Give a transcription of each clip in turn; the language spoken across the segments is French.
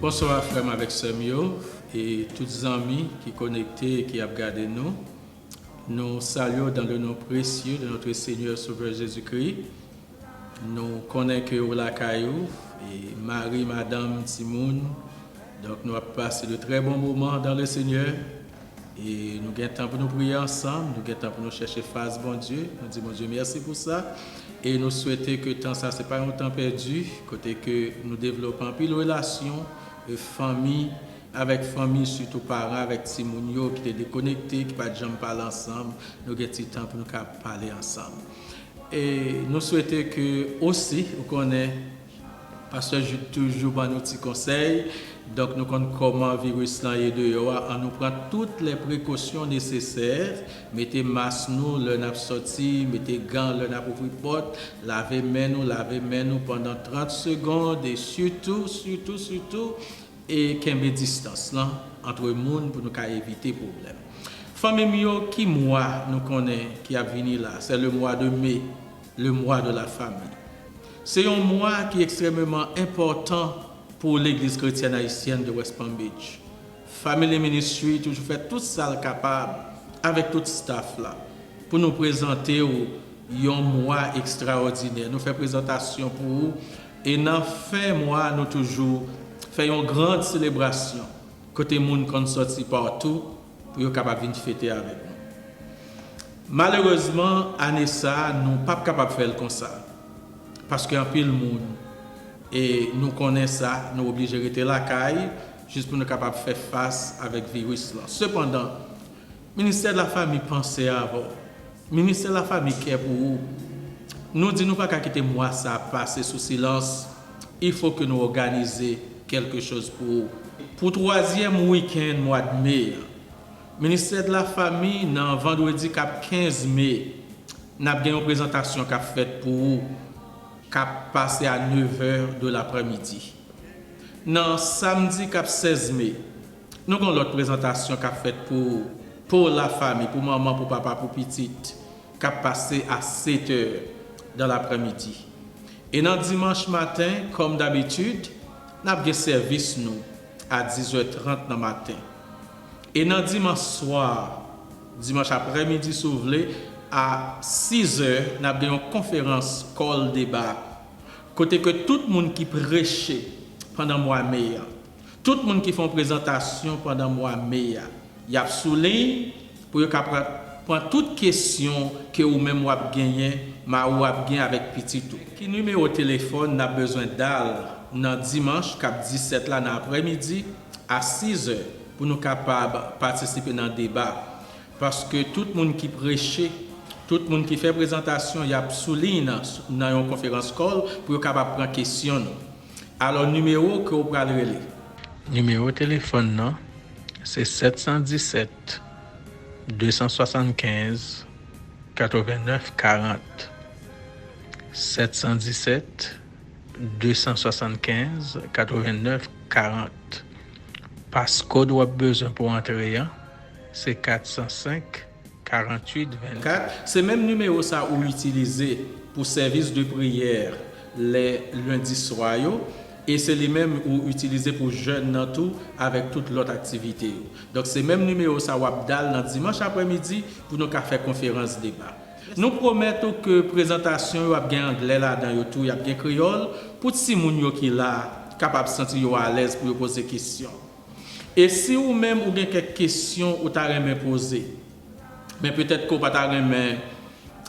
Bonsoir frère avec Semio et tous les amis qui sont connectés et qui ont regardé nous. Nous saluons dans le nom précieux de notre Seigneur Sauveur Jésus-Christ. Nous connaissons que la caillou et Marie, Madame, Timoun. Donc nous avons passé de très bons moments dans le Seigneur. Et nous avons temps pour nous prier ensemble, nous avons temps pour nous chercher face, bon Dieu. Nous disons, mon Dieu, merci pour ça. Et nous souhaitons que tant ça, ce n'est pas un temps perdu, côté que nous développons plus de relations, de famille, avec famille, surtout parents, avec Timounio qui étaient déconnectés, qui ne pas jamais parler ensemble. Nous avons du temps pour nous parler ensemble. Et nous souhaitons que aussi, vous connaissez, parce que je toujours dans nos petits conseils. Donc, nous connaissons comment le virus est dehors. On nous prend toutes les précautions nécessaires. Mettez masque nous, le n'a sorti, mettez gants, le n'a ouvert porte, lavez main nous pendant 30 secondes et surtout, et qu'il y ait distance là, entre les gens pour nous éviter les problèmes. Famille mio, qui mois nous connaissons qui a venu là, c'est le mois de mai, le mois de la famille. C'est un mois qui est extrêmement important pour l'église chrétienne haïtienne de West Palm Beach. Family Ministry toujours fait tout ça capable avec tout le staff là pour nous présenter un mois extraordinaire. Nous faisons présentation pour vous et dans fin mois nous toujours faisons une grande célébration côté monde qui sorti partout pour être capable de fêter avec nous. Malheureusement, année ça, nous pas capable de faire comme ça. Parce qu'il y a un peu de monde. Et nous connaissons ça, nous sommes obligés de rester la caille, juste pour nous capables de faire face avec le virus. Cependant, le ministère de la Famille pensait avant. Le ministère de la Famille qui est pour vous. Nous disons pas qu'à quitter moi ça passer sous silence. Il faut que nous organisions quelque chose pour vous. Pour le troisième week-end mois de mai, le ministère de la Famille, dans vendredi 15 mai, nous avons une présentation qui a faite pour vous. Passé à 9h de l'après-midi. Dans samedi 16 mai, nous avons l'autre présentation qui a faite pour la famille, pour maman, pour papa, pour petite, qui a passé à 7h de l'après-midi. Et dans dimanche matin, comme d'habitude, nous avons un service nous, à 10h30 dans le matin. Et dans dimanche soir, dimanche après-midi, si vous voulez, à 6h, nous avons une conférence call débat. Côté que tout le monde qui prêchait pendant le mois de mai, tout le monde qui fait une présentation pendant le mois de mai, il y a souligné pour prendre toute question que vous-même vous avez gagné, ou avez avec petit tout. Qui numéro de téléphone n'a besoin d'aller dans dimanche, cap 17 là dans l'après-midi à 6h pour nous capables participer dans le débat. Parce que tout le monde qui prêchait, tout le monde qui fait présentation, il y a souligné dans une conférence call pour être capable de prendre question. Alors, le numéro que vous pouvez relire. Numéro de téléphone, non, c'est 717 275 89 40. 717 275 89 40. Passcode ou besoin pour entrer, c'est 405 48 24. C'est le même numéro ça ou utilisé pour service de prière les lundis soirs et c'est le même ou utilisé pour jeunes dans tout avec toute l'autre activité. Donc c'est le même numéro ça ou abdal dans dimanche après-midi pour nous faire conférence débat. Nous promettons que présentation y a bien anglais là dans tout, y a bien créole pour si moun qui là capable de sentir à l'aise pour poser des questions. Et si vous même ou bien quelques questions ou t'as rien poser, mais peut-être qu'on pas remettre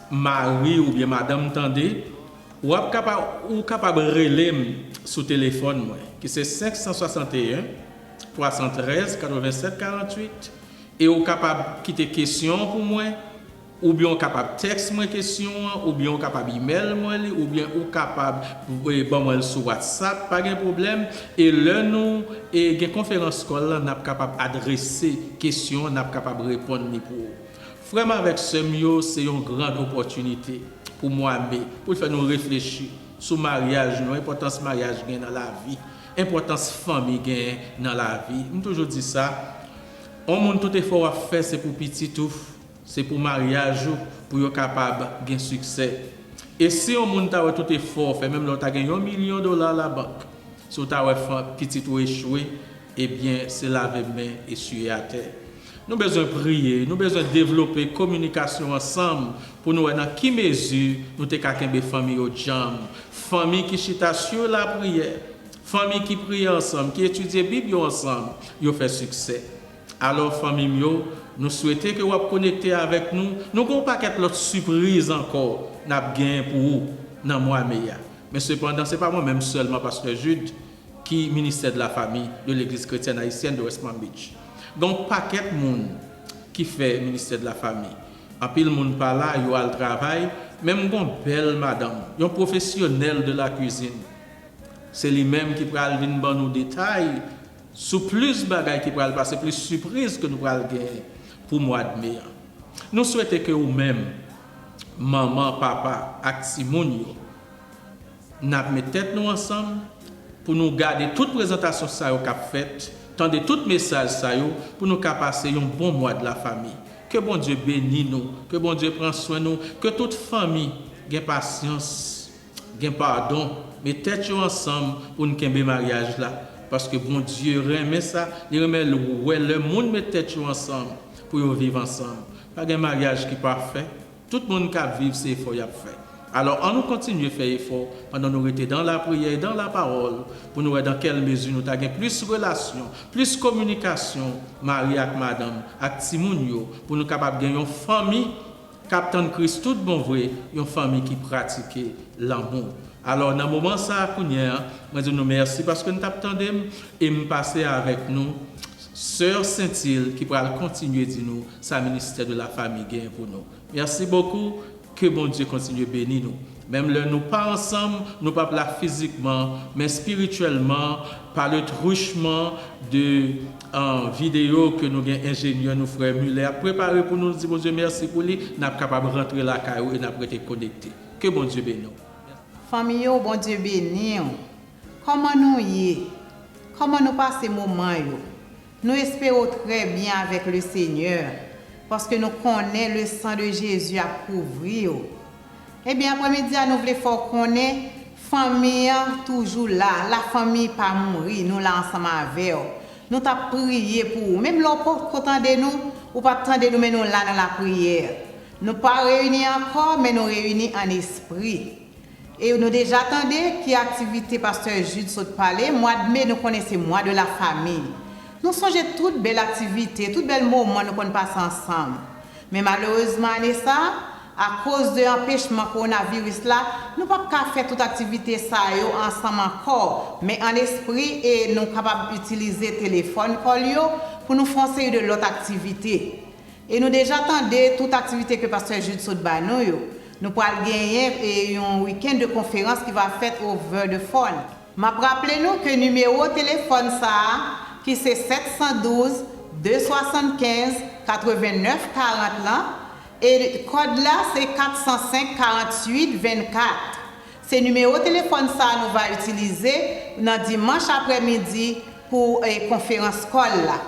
Marie ou bien madame tendez ou capable relais sur téléphone moi qui c'est 561 313 87 48 et ou capable quitter question pour moi ou bien capable texte moi question ou bien capable email moi ou bien ou capable bon moi sur WhatsApp pas de problème et là nous et une conférence call là n'a capable adresser question n'a capable répondre ni pour vraiment avec ce mieux, c'est une grande opportunité pour moi, pour faire nous réfléchir sur le mariage, l'importance du mariage dans la vie, l'importance de la famille dans la vie. Je toujours dit ça. On monde tout effort à faire, c'est pour petit tout, c'est pour mariage, pour être capable de succès. Et si on monde tout effort, fait même l'autre a gagné $1 million à la banque, Si tu as petit ou échoué, eh bien, c'est laver main et suer à terre. Nous avons besoin de prier, nous avons besoin de développer communication ensemble pour nous voir dans quelle mesure nous avons des familles au jam, famille qui chita sur la prière, famille qui prie ensemble, qui étudie la Bible ensemble, ils fait succès. Alors, famille, nous souhaitons que vous connectez avec nous. Nous n'avons pas d'autres surprises encore pour vous dans le mois meilleur. Mais cependant, ce n'est pas moi-même seulement, Pasteur Jude, qui est ministère de la famille de l'Église chrétienne haïtienne de West Palm Beach. Donc, paquet de monde qui fait ministère de la famille. En pile monde par là, il y a le travail. Même une belle madame, un professionnel de la cuisine. C'est lui-même qui peut venir dans nos détails, sous plus de bagages qui pourraient passer, plus de surprises que nous pourrons gagner pour le mois de mai. Nous souhaitons que vous-même, maman, papa, Aximounio, nous mettons tête nous ensemble pour nous garder toute présentation ça qu'a faite, tendez tout message ça pour nous passer un bon mois de la famille. Que bon Dieu bénisse nous, que bon Dieu prenne soin de nous, que toute famille ait patience, ait pardon, mettez tête ensemble pour nous faire mariage là. Parce que bon Dieu remet ça, il remet le monde met tête ensemble pour vivre ensemble. Pas de mariage qui est parfait. Tout le monde qui vit, c'est effort qu'il a fait. Alors, on nous continue à faire effort pendant nous rester dans la prière et dans la parole pour nous voir dans quelle mesure nous avons plus de relations, plus de communication, Marie avec madame, avec Timounio, pour nous capables de gagner une famille, Captain Christ, tout bon vrai, une famille qui pratique l'amour. Alors, dans ce moment, je dis nous merci parce que nous t'attendons et nous passer avec nous, Sœur Saint-Île, qui pourra continuer à dire nous, sa ministère de la famille gain pour nous. Merci beaucoup, que bon Dieu continue à bénir nous. Même là, nous pas ensemble, nous pas là physiquement, mais spirituellement, par le truchement de vidéo que nous avons ingénieur, nous frère Muller, préparé pour nous dire, bon Dieu, merci pour lui, nous sommes capables de rentrer là et nous sommes été connectés. Que bon Dieu bénisse. Famille, bon Dieu béni. Comment nous y est? Comment nous passons ces moments? Nous espérons très bien avec le Seigneur parce que nous connaissons le sang de Jésus à couvrir. Eh bien, après-midi, nous voulons faire connaître famille toujours là, la famille pas mourir, nous là ensemble avec eux. Nous t'avons prié pour vous. Même là, content de nous, ou pas de nous, mais nous là dans la prière. Nous pas réunis encore, mais nous réunis en esprit. Et nous déjà attendons qui activité Pasteur Jude saute parler. Mois de mai, nous connaissons mois de la famille. Nous songeons toutes belles activités, toutes belles moments nous qu'on passe ensemble. Mais malheureusement, ça, à cause de l'empêchement coronavirus là, nous ne pouvons pas faire toute activité ça ensemble encore. Mais en esprit, et nous sommes capables d'utiliser le téléphone pour nous foncer de l'autre activité. Et nous déjà attendons toute activité que Pasteur Jude saute nous. Nous pourrons gagner un week-end de conférence qui va faire over the phone. Rappelez-nous que le numéro de téléphone ça, qui c'est 712 275 89 40 là, et le code là c'est 405 48 24. Ce numéro de téléphone ça nous va utiliser dans dimanche après-midi pour conférence call là.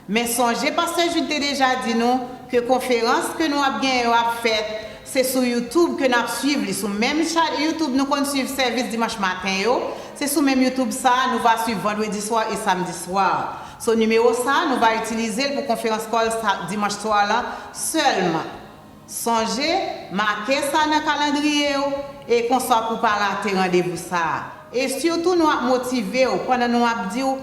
Mais songez parce que je t'ai déjà dit nous que conférence que nous avons fait c'est sur YouTube que nous suivons. Sur même YouTube, nous continuons suivre le service dimanche matin. C'est sur même YouTube ça, nous allons suivre vendredi soir et samedi soir. Ce numéro ça, nous allons utiliser pour conférence call dimanche soir là seulement. Songez, marquez ça dans le calendrier et qu'on soit pour pas rater rendez-vous ça. Et surtout, nous motiver pendant nous dire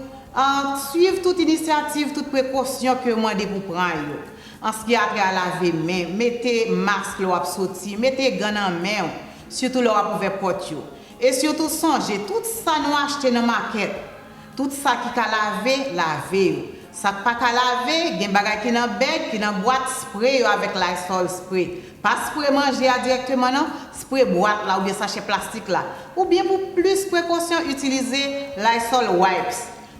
suivre toute initiative, toute précaution que moi de vous prendre. En ce qui a trait à laver main, mettez masque là sorti, mettez gants en main, surtout là pour ouvrir porte. Et surtout songez tout ça nous acheter dans market. Tout ça qui ka laver. Ça pas ka laver, gen bagay qui dans bag, qui dans boîte spray avec Lysol spray. Pas spray manger directement non, spray boîte là ou bien sachet plastique là. Ou bien pour plus précaution utiliser Lysol wipes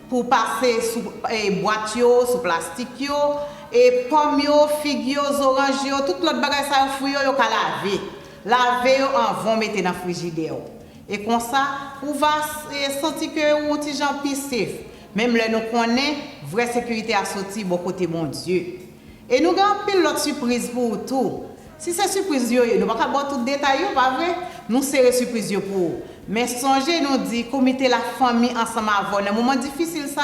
pour passer sous boîte yo, sous plastique yo. Et pommes, figues, oranges, tout l'autre bagage ça fruits yo ka laver. Laver en vont mettre dans frigidaire. Et comme ça, on va sentir que on petit gens plus safe. Même là nous connaît vraie sécurité à sortir bon côté mon Dieu. Et nous avons pile l'autre surprise pour tout. Si c'est surprise yo, nous pas voir tout détail pas vrai, nous serons surprise pour vous. Mais songez nous dit comité la famille ensemble avant. Dans moment difficile ça,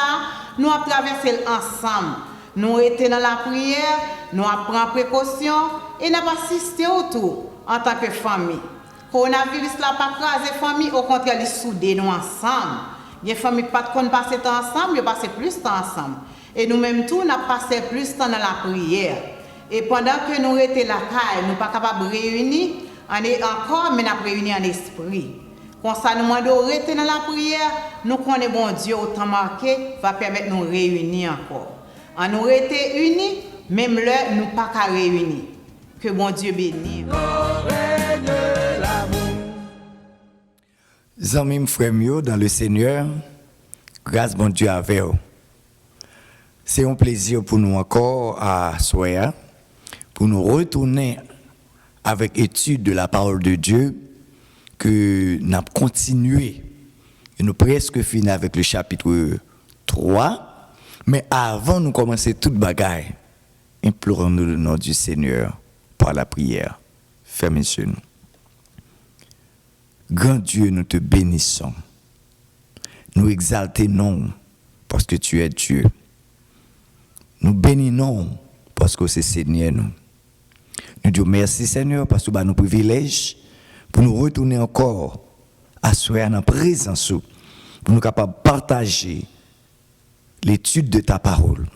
nous avons traversé ensemble. Nous étions dans la prière, nous avons pris précaution et nous avons assisté autour en tant que famille. Coronavirus là pas craser famille, au contraire, il soudé nous ensemble. Il y a des familles qui ne passent pas temps ensemble, ils passent plus de temps ensemble. Et nous-mêmes tous, nous avons passé plus de temps dans la prière. Et pendant que nous étions là, nous ne sommes pas capables de réunir encore, mais nous sommes réunis en esprit. Quand ça nous demande de rester dans la prière, nous connaissons bon Dieu autant marqué, va permettre de nous réunir encore. En nous rester unis, même là, nous ne sommes pas réunis. Que bon Dieu bénisse. Zanmim frères dans le Seigneur, grâce bon Dieu avec vous. C'est un plaisir pour nous encore à soir, pour nous retourner avec étude de la parole de Dieu, que nous avons continué. Et nous presque fini avec le chapitre 3. Mais avant de commencer toute bagaille, implorons-nous le nom du Seigneur par la prière. Fermez sur nous. Grand Dieu, nous te bénissons. Nous exaltons parce que tu es Dieu. Nous bénissons parce que c'est Seigneur nous. Nous disons merci Seigneur parce que tu as nos privilèges pour nous retourner encore à soir en présence pour nous capables de partager l'étude de ta parole.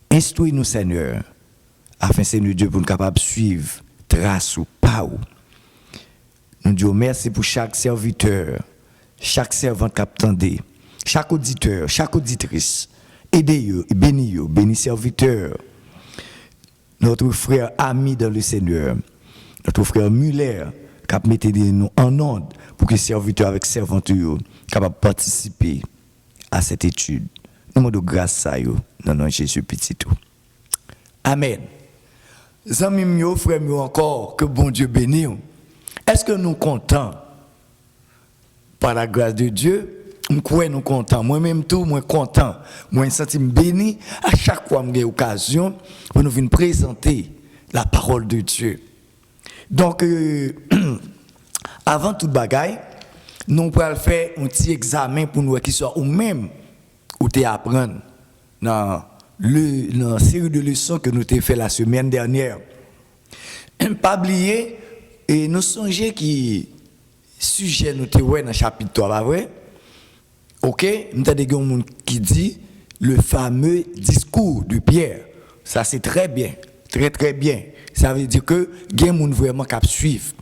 Instruis-nous Seigneur afin Seigneur Dieu pour nous capables de suivre trace ou pas ou. Nous disons merci pour chaque serviteur, chaque servante qui attendait, chaque auditeur, chaque auditrice. Aidez-vous, bénis-vous, bénis serviteurs. Notre frère ami dans le Seigneur, notre frère Muller, qui a mis nous en ordre pour que serviteurs avec servantes soient capables de participer à cette étude. Nous demandons grâce à vous, dans le nom de Jésus petit tout. Amen. Amis, frères, encore, que bon Dieu bénisse. Est-ce que nous sommes contents par la grâce de Dieu? Nous sommes contents. Moi-même, tout, moi content. Moi, je me sens béni à chaque fois que j'ai l'occasion pour nous venir présenter la parole de Dieu. Donc, avant toute bagaille, nous allons faire un petit examen pour nous qui soit ou même ou te apprendre dans la série de leçons que nous avons fait la semaine dernière. Pas oublier, et nous songeons qui sujet nous avons dans le chapitre 3, pas vrai? Ok, nous avons des gens qui dit le fameux discours de Pierre. Ça c'est très bien, très très bien. Ça veut dire que il y a des gens vraiment qui suivent.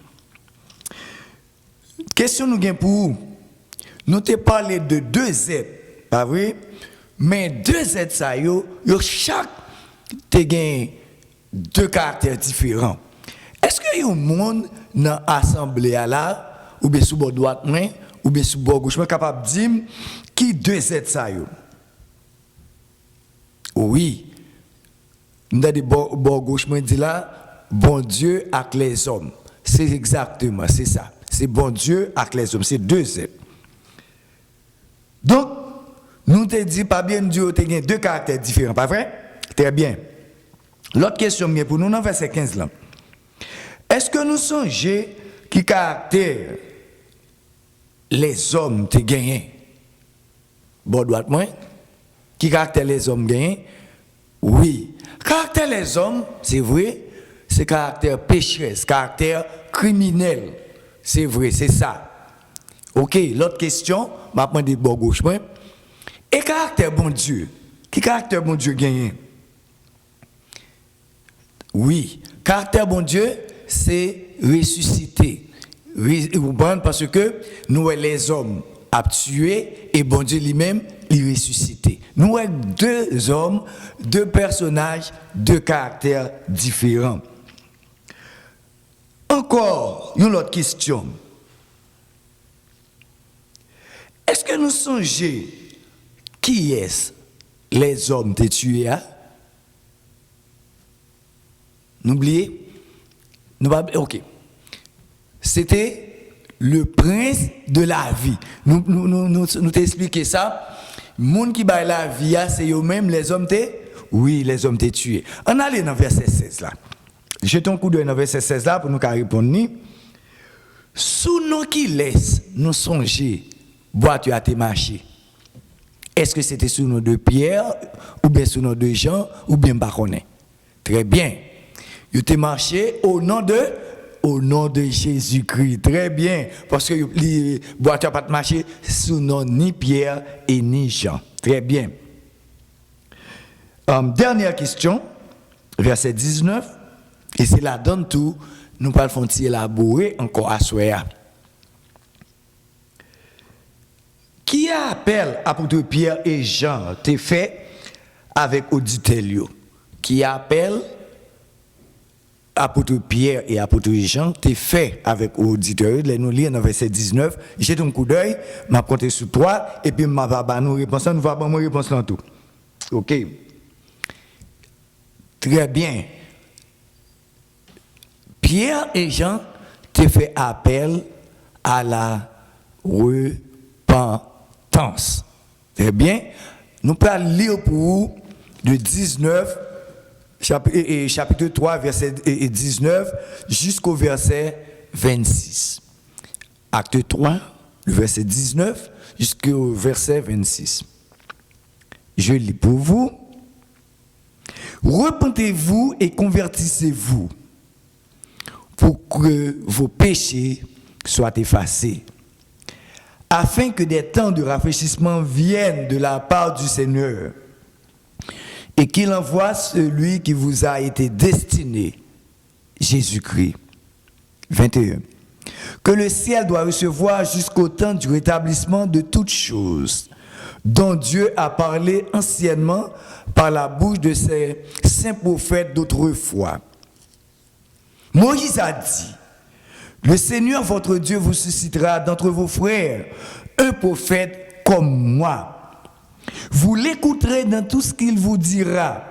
Question nous gain pour vous. Nous te parlé de deux aides, pas vrai? Mais deux aides ça yo chaque te gain deux caractères différents. Est-ce que y a un monde dans l'assemblée là ou bien sous bord droite main ou bien sous bord gauche main capable de dire qui deux aides ça yo? Oui. Nous avons dit bord gauche main dit là bon Dieu avec les hommes. C'est exactement, c'est ça. C'est bon Dieu avec les hommes, c'est deux aides. Donc nous te dit pas bien Dieu te gain deux caractères différents, pas vrai? Très bien. L'autre question bien pour nous dans verset 15 là. Est-ce que nous songeons qui caractère les hommes te gagné? Bon droite moi. Qui caractère les hommes gagné? Oui. Caractère les hommes, c'est vrai, c'est caractère pécheresse, caractère criminel. C'est vrai, c'est ça. OK, l'autre question, m'a demandé bon gauche moi. Et caractère bon Dieu. Qui caractère bon Dieu gagné? Oui, caractère bon Dieu, c'est ressusciter. Parce que nous, les hommes, a tué et bon Dieu lui-même, il ressuscité. Nous avons deux hommes, deux personnages, deux caractères différents. Encore une autre question. Est-ce que nous songeons qui est les hommes de tués? N'oubliez? Ok. C'était le prince de la vie. Nous t'expliquons ça. Les gens qui baillent la vie, c'est eux-mêmes, les hommes oui, les hommes tués. On allait dans verset 16 là. Jetons un coup d'œil dans verset 16 là pour nous répondre. Sous nom qui laisse nous songer, boîte a été marché. Est-ce que c'était sous nom de Pierre, ou bien sous nom de Jean, ou bien Baronnet? Très bien. Il était marché au nom de Jésus-Christ. Très bien. Parce que les boîtes n'a pas marché sous nom ni Pierre et ni Jean. Très bien. Dernière question, verset 19. Et c'est là dans tout, nous parlons élaborer encore à soi. Qui a appelé apôtre Pierre et Jean t'es fait avec auditeurs? Qui appelle apôtre Pierre et apôtre Jean t'es fait avec auditeurs? Nous lisons dans verset 19. J'ai un coup d'œil, m'a compté sur toi et puis m'a va nous réponse, nous va pas mon réponse dans tout. OK. Très bien. Pierre et Jean t'ont fait appel à la repentance. Très bien. Nous allons lire pour vous de 19, chapitre 3, verset 19, jusqu'au verset 26. Acte 3, le verset 19, jusqu'au verset 26. Je lis pour vous. Repentez-vous et convertissez-vous pour que vos péchés soient effacés, afin que des temps de rafraîchissement viennent de la part du Seigneur, et qu'il envoie celui qui vous a été destiné, Jésus-Christ. 21. Que le ciel doit recevoir jusqu'au temps du rétablissement de toutes choses, dont Dieu a parlé anciennement par la bouche de ses saints prophètes d'autrefois. Moïse a dit, le Seigneur votre Dieu vous suscitera d'entre vos frères un prophète comme moi. Vous l'écouterez dans tout ce qu'il vous dira,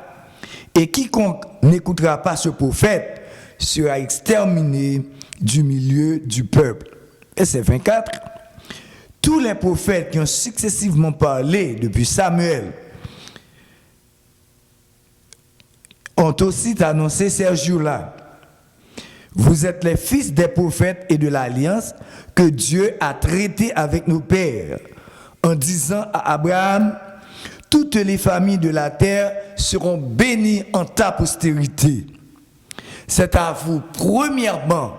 et quiconque n'écoutera pas ce prophète sera exterminé du milieu du peuple. Verset 24. Tous les prophètes qui ont successivement parlé depuis Samuel ont aussi annoncé ces jours-là. Vous êtes les fils des prophètes et de l'alliance que Dieu a traité avec nos pères, en disant à Abraham, toutes les familles de la terre seront bénies en ta postérité. C'est à vous, premièrement,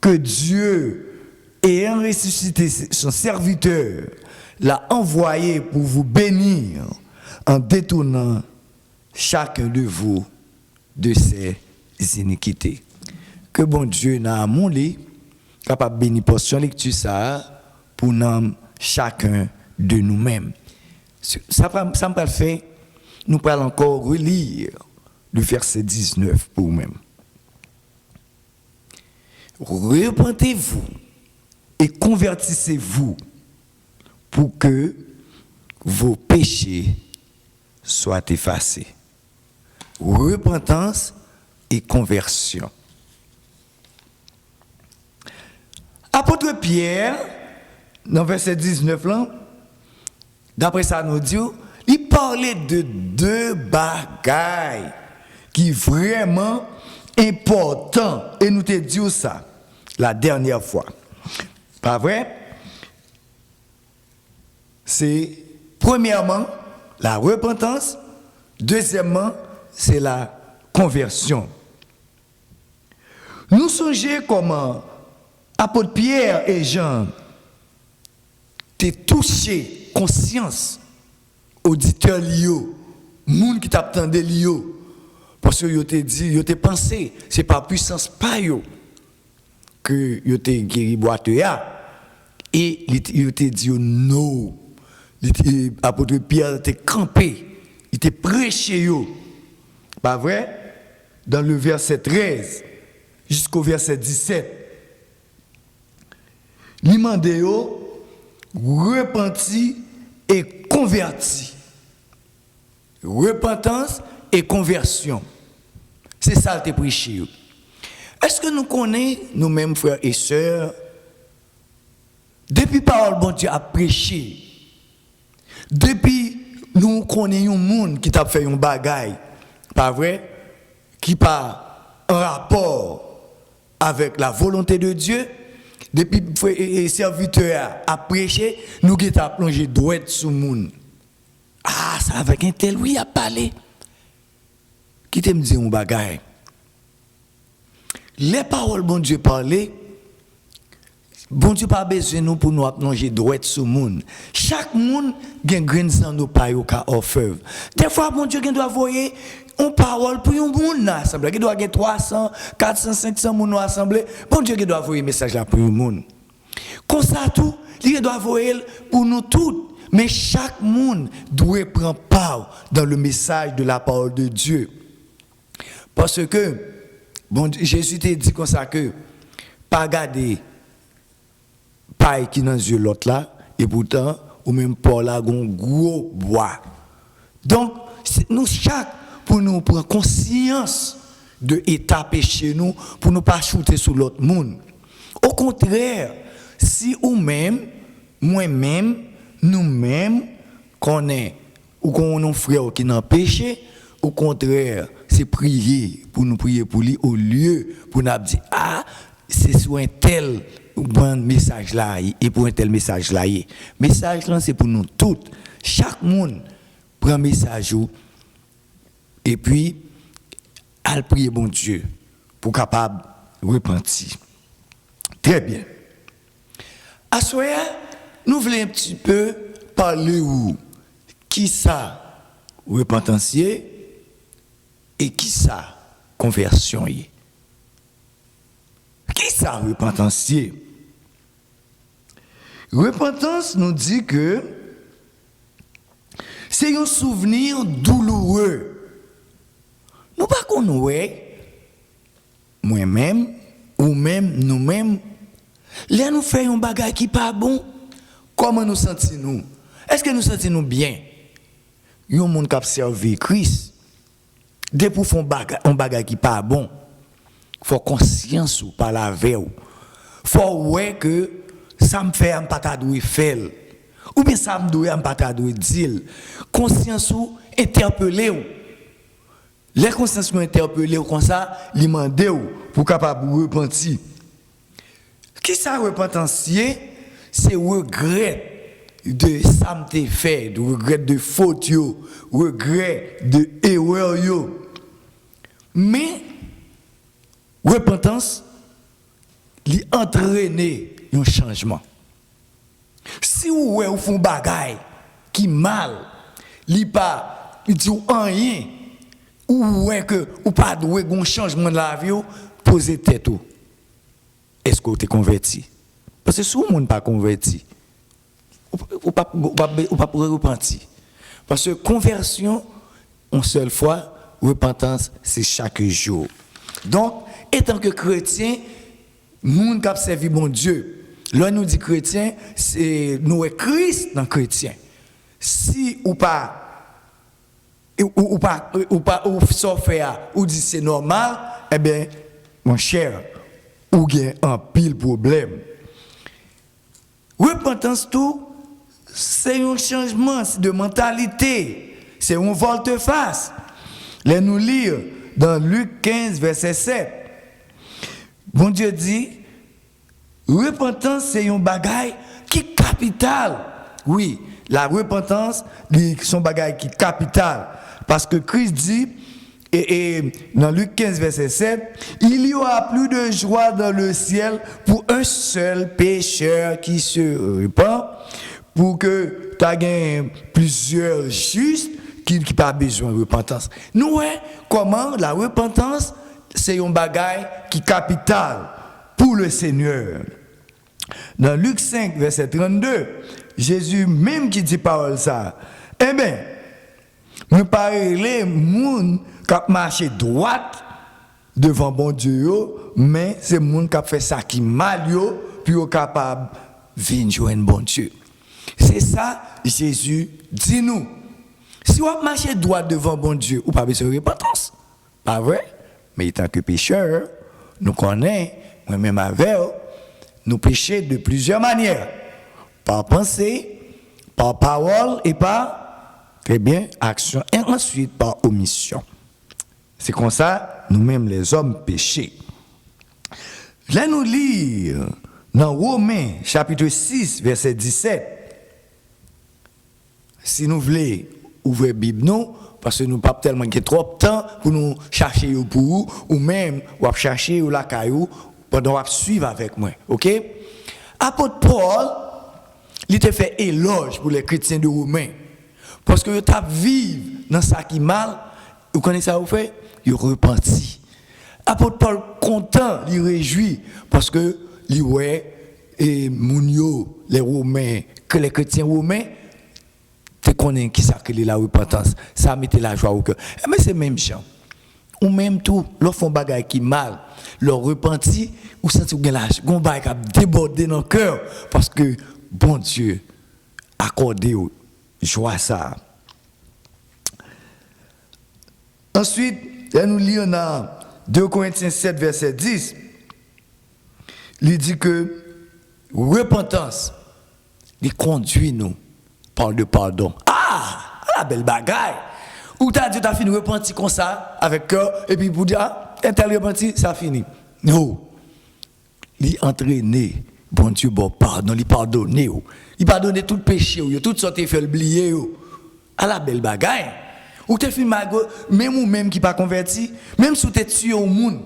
que Dieu, ayant ressuscité son serviteur, l'a envoyé pour vous bénir en détournant chacun de vous de ses iniquités. Que bon Dieu n'a mon lit, capable de bénir portion lecture ça pour nous, chacun de nous-mêmes. Ça me parle fait, nous allons encore relire le verset 19 pour nous-mêmes. Repentez-vous et convertissez-vous pour que vos péchés soient effacés. Repentance et conversion. Apôtre Pierre, dans verset 19, là, d'après ça nous dit, il parlait de deux bagailles qui sont vraiment importants. Et nous te disons ça la dernière fois. Pas vrai? C'est premièrement la repentance, deuxièmement, c'est la conversion. Nous songeons comment apôtre Pierre et Jean t'es touché conscience auditeur lio monde qui t'attendait lio parce que yo te dit yo te pensé c'est pas puissance pa yo que yo te guéri boite ya et yo te dit non apôtre Pierre te campé il te prêché yo pas vrai dans le verset 13 jusqu'au verset 17 l'imandéo repenti et converti. Repentance et conversion. C'est ça le prêché. Est-ce que nous connaissons nous-mêmes, frères et sœurs, depuis parole bon Dieu a prêché, depuis nous connaissons un monde qui t'a fait un bagaille, pas vrai, qui pas en rapport avec la volonté de Dieu, depuis serviteur a prêché, nous qui t'a plongé droit sous monde. Ah, ça avec un tel oui a parlé. Qui te me dit un bagage. Les paroles bon Dieu parler, bon Dieu pas besoin nous pour nous plonger droit sous monde. Chaque monde gagne grain sans nous pas au cas offre. Des fois bon Dieu doit voyer une parole pour un monde assemblée, qui doit gagner 300, 400, 500 monde assemblée. Bon Dieu doit voyer message là pour un monde. Comme ça tout, il doit voyer pour nous tous. Mais chaque monde doit prendre part dans le message de la parole de Dieu. Parce que bon, Jésus t'a dit comme ça que pas garder paille qui dans yeux l'autre là et pourtant ou même pas là un gros bois. Donc nous chaque pour nous prendre conscience de état péché nous pour nous pas shooter sur l'autre monde. Au contraire, si ou même moi-même nous-mêmes connaît ou qu'on nos frères qui n'ont péché, au contraire, c'est prier pour nous prier pour lui au lieu pour nous dire ah c'est sur un tel bon message là et pour un tel message là. Message là c'est pour nous tous. Chaque monde prend message et puis al prier bon Dieu pour capable repentir. Très bien. À soir nous voulons un petit peu parler où qui ça repentancier et qui ça conversion y. Qui ça repentancier? Repentance nous dit que c'est un souvenir douloureux. Nous pas connaissons moi-même ou même nous-mêmes. Là nous faisons un bagage qui pas bon. Comment nous sentons-nous? Est-ce que nous sentons-nous bien? Il y a un monde qui a servi Christ. Dès pour faire un bagage qui pas bon, il faut conscience ou pas la veille. Il faut ouais que ça me fait un patadoué faire. Ou bien ça me doit un patadoué dire. Conscience ou interpeller ou. Les consciences nous interpeller ou comme ça, li mandé ou pour capable repentir. Qui ça repentancier? C'est regret de ça me fait, de regret de faute yo, regret de erreur yo. Mais repentance li entraîner un changement. Si vous font bagaille qui mal, li pas dit rien ou que ou pas doué un changement de la vie, posez tête ou. Est-ce que vous êtes converti? Parce que si vous n'êtes pas converti, ou pas repentir. Parce que conversion, une seule fois, repentance, c'est chaque jour. Donc, étant que chrétien, nous qui servi mon Dieu, là nous dit chrétien, c'est nous est Christ dans chrétien. Si ou pas faire ou dit c'est normal, eh bien, mon cher, ou bien un pile problème. Repentance tout, c'est un changement de mentalité, c'est un volte-face. Laissez nous lire dans Luc 15, verset 7. Bon Dieu dit, repentance c'est un bagage qui est capital. Oui, la repentance, c'est un bagage qui est capital. Parce que Christ dit, et dans Luc 15, verset 7, il y aura plus de joie dans le ciel pour un seul pécheur qui se repent, pour que tu aies plusieurs justes qui n'ont pas besoin de repentance. Nous, comment la repentance, c'est un bagage qui est capital pour le Seigneur. Dans Luc 5, verset 32, Jésus même qui dit parole ça, eh bien, nous parlons les gens qui marchent droite devant bon Dieu, mais c'est les gens qui fait ça qui mal, puis sont capables de venir joindre bon Dieu. C'est ça, Jésus dit nous. Si on marche droit devant bon Dieu, ou pas besoin de repentance. Pas vrai? Mais étant que pécheur, nous connaissons, moi-même avec, nous péchons de plusieurs manières. Par pensée, par parole et par, très bien, action. Et ensuite par omission. C'est comme ça, nous-mêmes les hommes péchés. Là, nous lire Dans Romains, chapitre 6, verset 17, si nous voulons ouvrir la Bible, nous, parce que nous n'avons pas tellement trop de temps pour nous chercher pour vous, ou même ou chercher ou la caillou pendant qu'on suivre avec moi. OK? Apôtre Paul, il te fait éloge pour les chrétiens de Romains. Parce que tu vivent dans ça qui est mal, vous connaissez ça, vous fait? Ils repenti. Apôtre Paul content, il réjouit, parce que il ouais et Mounio, les Romains, que les chrétiens romains, te connaissent qui ça que la repentance, ça mettait la joie au cœur. Mais c'est même gens. Ou même tout, leur font bagaille qui mal, leur repenti, ou senti ou la gon bagaille qui débordé dans le cœur parce que bon Dieu accordé joie ça. Ensuite, nous lisons dans 2 Corinthiens 7 verset 10. Il dit que repentance il conduit nous par le pardon. Ah, la belle bagaille. Ou t'as dit t'as fini repentir comme ça avec cœur et puis pour dire ah, tel repenti ça fini. Non. Il entraîné bon Dieu bon pardon, il pardonner. Il pardonner tout péché ou tout sorte fait oublier. À la belle bagaille. Ou t'es fini même ou même qui pas converti, même si tu es tué au monde,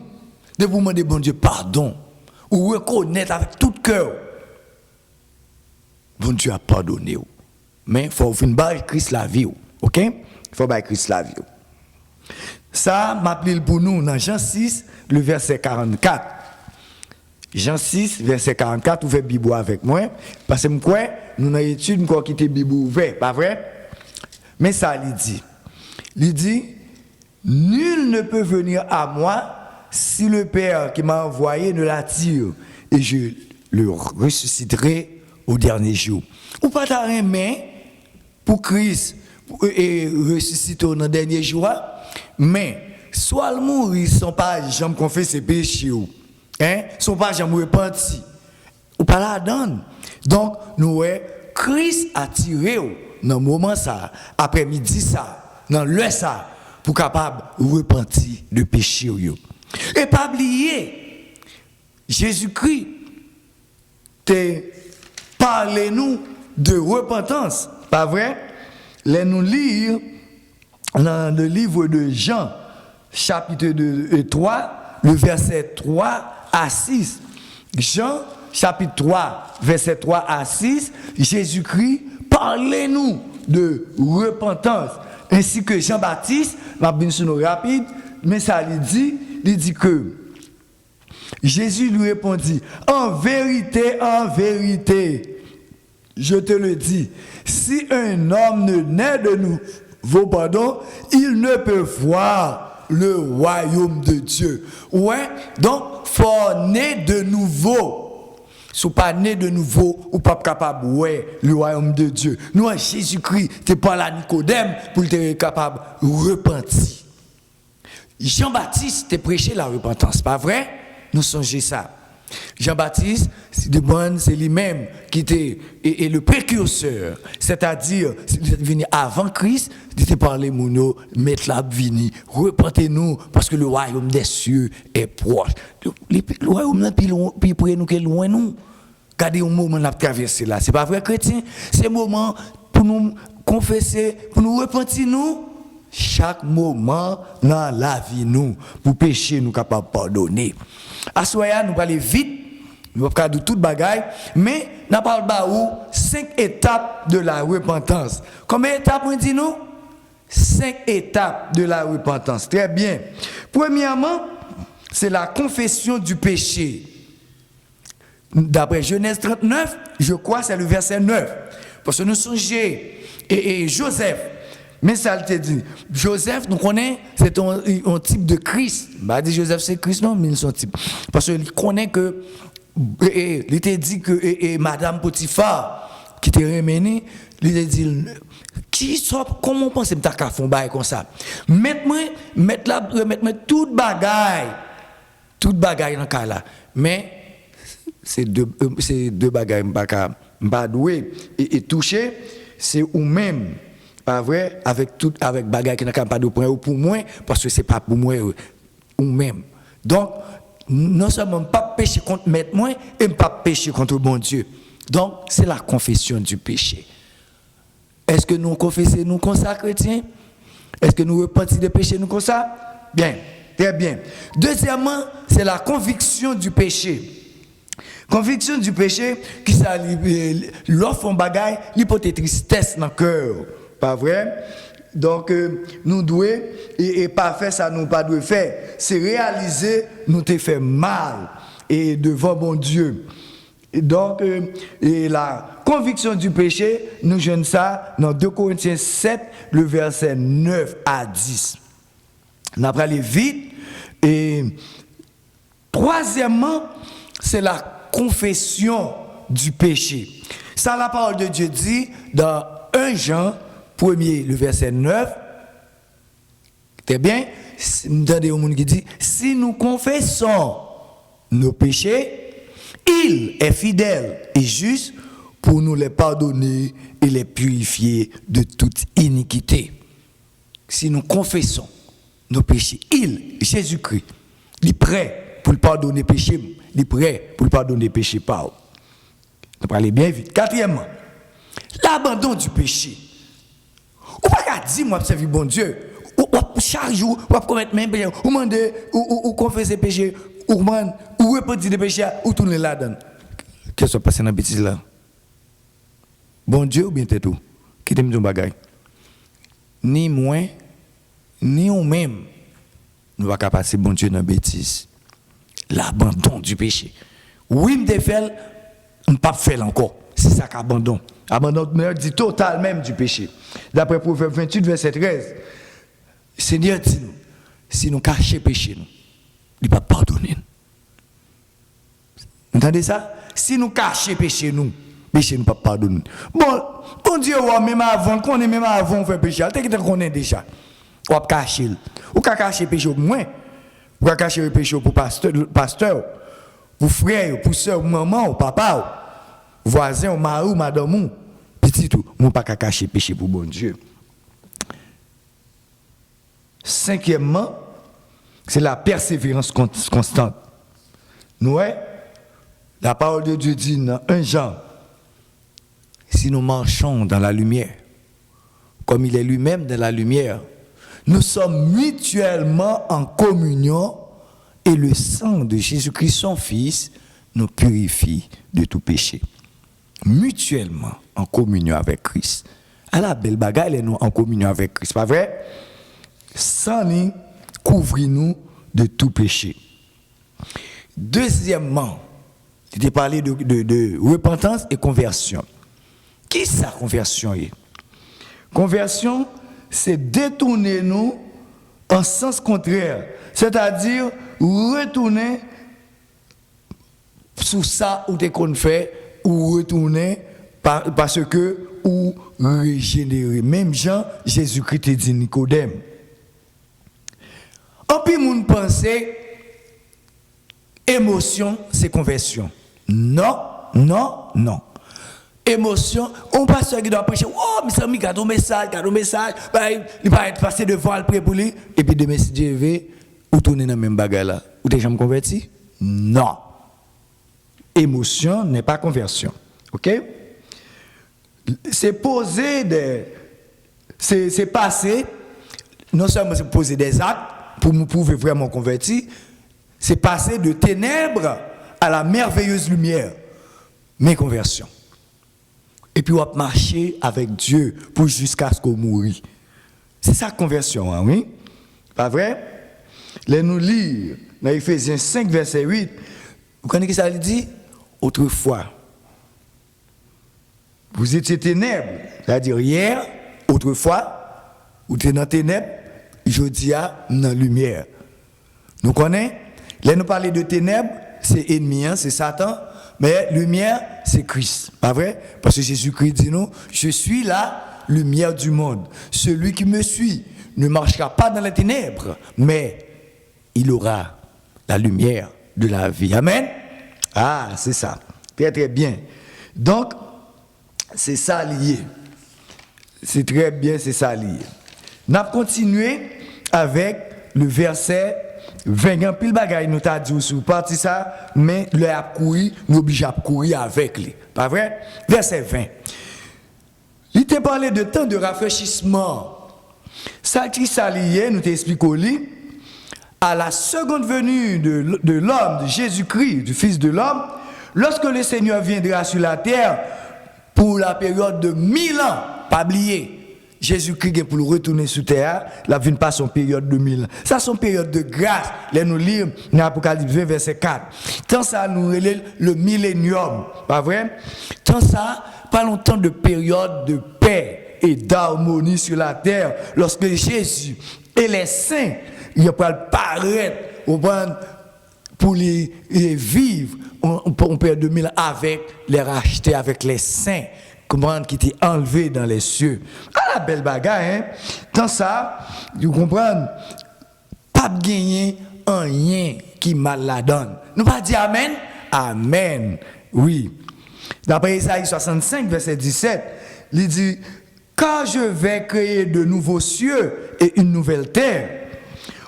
de vous demander bon Dieu pardon ou reconnaître avec tout cœur. Bon Dieu a pardonné. Mais il faut faire Christ la vie. OK? Il faut faire Christ la vie. Ça m'appelle pour nous dans Jean 6, le verset 44. Jean 6, verset 44, ouvrez Bible avec moi. Parce que nous avons étudié, nous avons quitté Bible ouvert, pas vrai? Mais ça, il dit. Il dit, nul ne peut venir à moi si le Père qui m'a envoyé ne l'attire, et je le ressusciterai au dernier jour. Ou pas ta main pour Christ et ressusciter au dernier jour, mais soit le mourir sans pas jamais confesser ses péchés, hein, sans pas jamais repentir, ou pas la donne. Donc, nous, Christ a tiré dans le moment ça, après-midi ça, dans l'heure ça, pour capable repentir de péché. Et pas oublier, Jésus-Christ te parle-nous de repentance, pas vrai? Laissez nous lire dans le livre de Jean, chapitre 3, le verset 3 à 6. Jean, chapitre 3, verset 3 à 6, Jésus-Christ parle-nous de repentance. Ainsi que Jean-Baptiste, ma bien sûr rapide, mais ça lui dit que Jésus lui répondit, en vérité, je te le dis, si un homme ne naît de nouveau, pardon, il ne peut voir le royaume de Dieu. Ouais, donc, faut naître de nouveau. Si vous pas né de nouveau, ou pas capable ouais le royaume de Dieu. Nous, Jésus-Christ, tu pas là Nicodème pour être capable de repentir. Jean-Baptiste te prêché la repentance, pas vrai? Nous songez ça. Jean-Baptiste, c'est lui-même qui était et le précurseur, c'est-à-dire, il est venu avant Christ, il était parlé Mouno, mettre la vini, repentez-nous parce que le royaume des cieux est proche. Le royaume est plus près nous que loin nous. Regardez un moment de traverser là, c'est pas vrai chrétien, c'est un moment pour nous confesser, pour nous repentir nous. Chaque moment dans la vie nous, pour pécher nous capable pardonner. À ce moment nous aller vite, nous pas de toute bagaille, mais n'a parle pas où 5 étapes de la repentance. Combien d'étapes on dit nous? 5 étapes de la repentance. Très bien. Premièrement, c'est la confession du péché. D'après Genèse 39, je crois c'est le verset 9. Parce que nous songeons et Joseph. Mais ça te dit, Joseph, nous connaissons, c'est un type de Christ. Bah, dit Joseph, c'est Christ, non, mais ils sont type. Parce qu'il connaît que, il t'a dit que, Madame Potiphar, qui t'est remenée, il t'a dit, comment on pense que t'as qu'à faire un bail comme ça? Mettez-moi toute bagaille dans le cas là. Mais, c'est deux bagailles, pas doué et touché, c'est ou même. Pas vrai, avec bagaille qui n'a pas de point pour moi, parce que c'est pas pour moi ou même. Donc, non seulement pas pécher contre maître moi et pas pécher contre bon Dieu. Donc c'est la confession du péché. Est-ce que nous confessons nous comme ça chrétiens? Est-ce que nous repentons des péchés nous comme ça? Bien, très bien. Deuxièmement, c'est la conviction du péché. Conviction du péché qui ça l'offre en bagaille, l'hypothèse tristesse dans le cœur. Pas vrai? Donc nous devons et pas faire ça nous pas devons faire, c'est réaliser nous t'ai fait mal et devant bon Dieu. Et donc et la conviction du péché, nous joignons ça dans 2 Corinthiens 7 le verset 9 à 10. On va aller vite et troisièmement, c'est la confession du péché. Ça, la parole de Dieu dit dans 1 Jean, 1er, le verset 9. Très bien. Vous entendez au monde qui dit, si nous confessons nos péchés, il est fidèle et juste pour nous les pardonner et les purifier de toute iniquité. Si nous confessons nos péchés, Jésus-Christ, il est prêt pour le pardonner les péchés. Il est prêt pour le pardonner les péchés par. On va aller bien vite. Quatrièmement, l'abandon du péché. Ou pas dire moi servir bon Dieu. Ou chaque jour, ou commettre même péché, ou demander ou confesser péché, ou repentir des péchés, ou tourner là-dedans. Qu'est-ce qui se passe dans la bêtise là? Bon Dieu ou bien t'es tout? Qui t'aime ton bagage? Ni moi, ni ou même, nous va pas passer bon Dieu dans la bêtise. L'abandon du péché. Oui, me fait, on ne pas faire encore. C'est ça qu'abandon. Abandon dit total même du péché. D'après Proverbe 28, verset 13, Seigneur dit nous, si nous cachons péché, nous, il ne va pas pardonner. Vous entendez ça? Si nous cachons péché, nous, péché ne va pas pardonner. Bon Dieu, même avant, qu'on est même avant, on fait péché, on est déjà. On va cacher. Ou cacher péché au moins. Ou cacher le péché pour pasteur, pour frère, pour soeur, maman, papa, voisin, mari, madame, petit tout. On ne peut pas cacher péché pour bon Dieu. Cinquièmement, c'est la persévérance constante. Nous, la parole de Dieu dit dans 1 Jean, si nous marchons dans la lumière, comme il est lui-même dans la lumière, nous sommes mutuellement en communion et le sang de Jésus-Christ, son Fils, nous purifie de tout péché. Mutuellement en communion avec Christ. À la belle bagaille, nous en communion avec Christ, pas vrai? Sans nous, couvrir-nous de tout péché. Deuxièmement, tu as parlé de repentance et conversion. Qui est sa conversion? Conversion, c'est détourner nous en sens contraire, c'est-à-dire retourner sur ça où tu qu'on fait ou retourner parce que ou régénérer. Même Jean, Jésus-Christ dit Nicodème. En plus, moun pensait émotion, c'est conversion. Non, non, non. Émotion, on passe qui doit prêcher, oh, mais ça m'a gardé un message, il va être passé devant le prêt pour lui, et puis demain, si Dieu veut, ou tourner dans le même bagage là. Ou t'es jamais converti? Non. Émotion n'est pas conversion. Ok? C'est poser c'est passer, non seulement c'est poser des actes pour nous prouver vraiment converti, c'est passer de ténèbres à la merveilleuse lumière. Mais conversion. Et puis on va marcher avec Dieu pour jusqu'à ce qu'on mourit. C'est ça conversion, hein, oui? Pas vrai? Là nous lire dans Ephésiens 5 verset 8. Vous connaissez ce que ça dit? Autrefois, vous étiez ténèbres, c'est-à-dire hier, autrefois, vous étiez dans ténèbres, aujourd'hui dans la lumière. Nous connaissons? Là nous parlons de ténèbres, c'est ennemi, hein, c'est Satan. Mais lumière, c'est Christ. Pas vrai? Parce que Jésus-Christ dit nous, je suis la lumière du monde. Celui qui me suit ne marchera pas dans les ténèbres, mais il aura la lumière de la vie. Amen? Ah, c'est ça. Très, très bien. Donc, c'est ça lié. C'est très bien, c'est ça lié. On a continué avec le verset 20 pile bagaille nous t'a dit sur parti ça, mais le a courir, nous obligé à courir avec lui. Pas vrai? Verset 20. Il t'a parlé de temps de rafraîchissement. Ça qui s'alliait, nous t'explique au lit, à la seconde venue de l'homme, de Jésus-Christ, du Fils de l'homme, lorsque le Seigneur viendra sur la terre pour la période de 1000 ans, pas oublier. Jésus-Christ pour le retourner sur terre, la vie pas son période de 1000 ans. Ça son période de grâce. Là nous lire dans Apocalypse 20 verset 4. Tant ça nous relève le millénium, pas vrai? Tant ça pas longtemps de période de paix et d'harmonie sur la terre lorsque Jésus et les saints ils vont paraître pour les vivre en période de 1000 ans avec les rachetés avec les saints. Comprendre qui était enlevé dans les cieux. Ah la belle bagaille, hein? Dans ça, vous comprenez, pas de gagner un rien qui mal la donne. Nous pas dire amen? Amen. Oui. D'après Isaïe 65, verset 17, il dit, car je vais créer de nouveaux cieux et une nouvelle terre.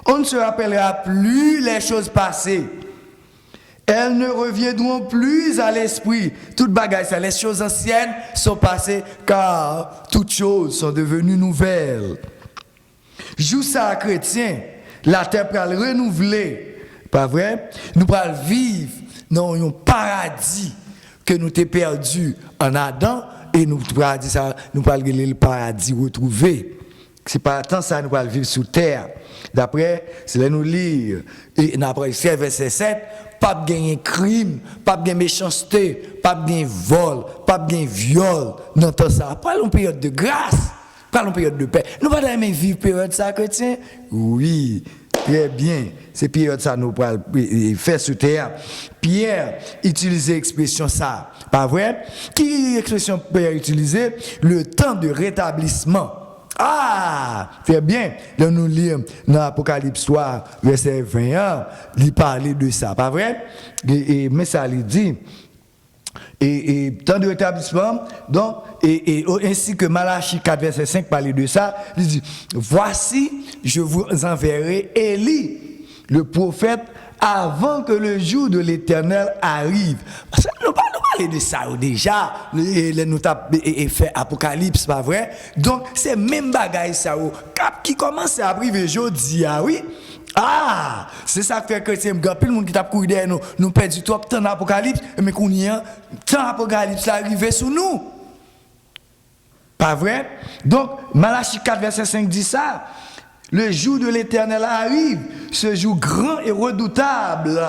On ne se rappellera plus les choses passées. Elles ne reviendront plus à l'esprit. Toute bagaille, les choses anciennes sont passées car toutes choses sont devenues nouvelles. Joue ça, chrétien, la terre va le renouveler. Pas vrai? Nous allons vivre dans un paradis que nous t'ai perdu en Adam et nous allons le paradis retrouvé. C'est pas tant ça nous allons vivre sous terre. D'après, c'est là nous lire et d'après verset 7. Pas de gagner crime, pas de gagner méchanceté, pas de gagner vol, pas de gagner viol. Non, tout ça. Pas une période de grâce, pas une période de paix. Nous pas aimer vivre période ça, chrétien? Oui, très bien. C'est période ça nous pas faire sur terre. Pierre utilisait l'expression ça, pas vrai? Qui expression Pierre utilisait? Le temps de rétablissement. Ah, très bien. Là, nous lisons dans l'Apocalypse 3, verset 21, il parlait de ça, pas vrai? Mais ça, il dit, et temps de rétablissement, donc, ainsi que Malachie 4, verset 5 parlait de ça, il dit, voici, je vous enverrai Élie, le prophète, avant que le jour de l'Éternel arrive. Parce que nous parlons de ça déjà, nous avons fait Apocalypse, pas vrai? Donc, c'est même bagaille ça qui commence à arriver aujourd'hui, oui? Ah, c'est ça qui fait que c'est un peu le monde qui t'a couru derrière nous perdons du temps d'Apocalypse, mais qu'on y a, tant Apocalypse arrivé sur nous. Pas vrai? Donc, Malachie 4, verset 5 dit ça. Le jour de l'Éternel arrive, ce jour grand et redoutable.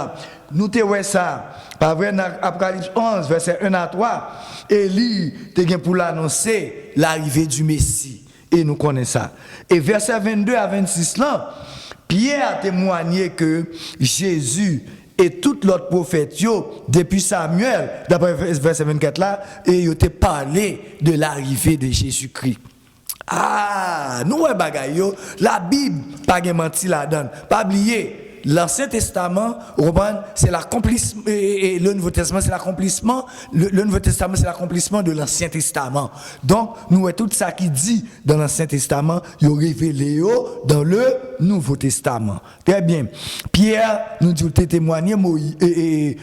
Nous te voyons ça. Pas vrai, dans Apocalypse 11, verset 1 à 3, Élie te pour l'annoncer l'arrivée du Messie. Et nous connaissons ça. Et verset 22 à 26 là, Pierre a témoigné que Jésus et tout l'autre prophète, depuis Samuel, d'après verset 24 là, et ils ont parlé de l'arrivée de Jésus-Christ. Ah, nous, la Bible, pas de menti là-dedans. Pas oublier, l'Ancien Testament, c'est l'accomplissement, et le Nouveau Testament, c'est l'accomplissement, le Nouveau Testament, c'est l'accomplissement de l'Ancien Testament. Donc, nous, tout ça qui dit dans l'Ancien Testament, il est révélé dans le Nouveau Testament. Très bien. Pierre nous dit témoigner et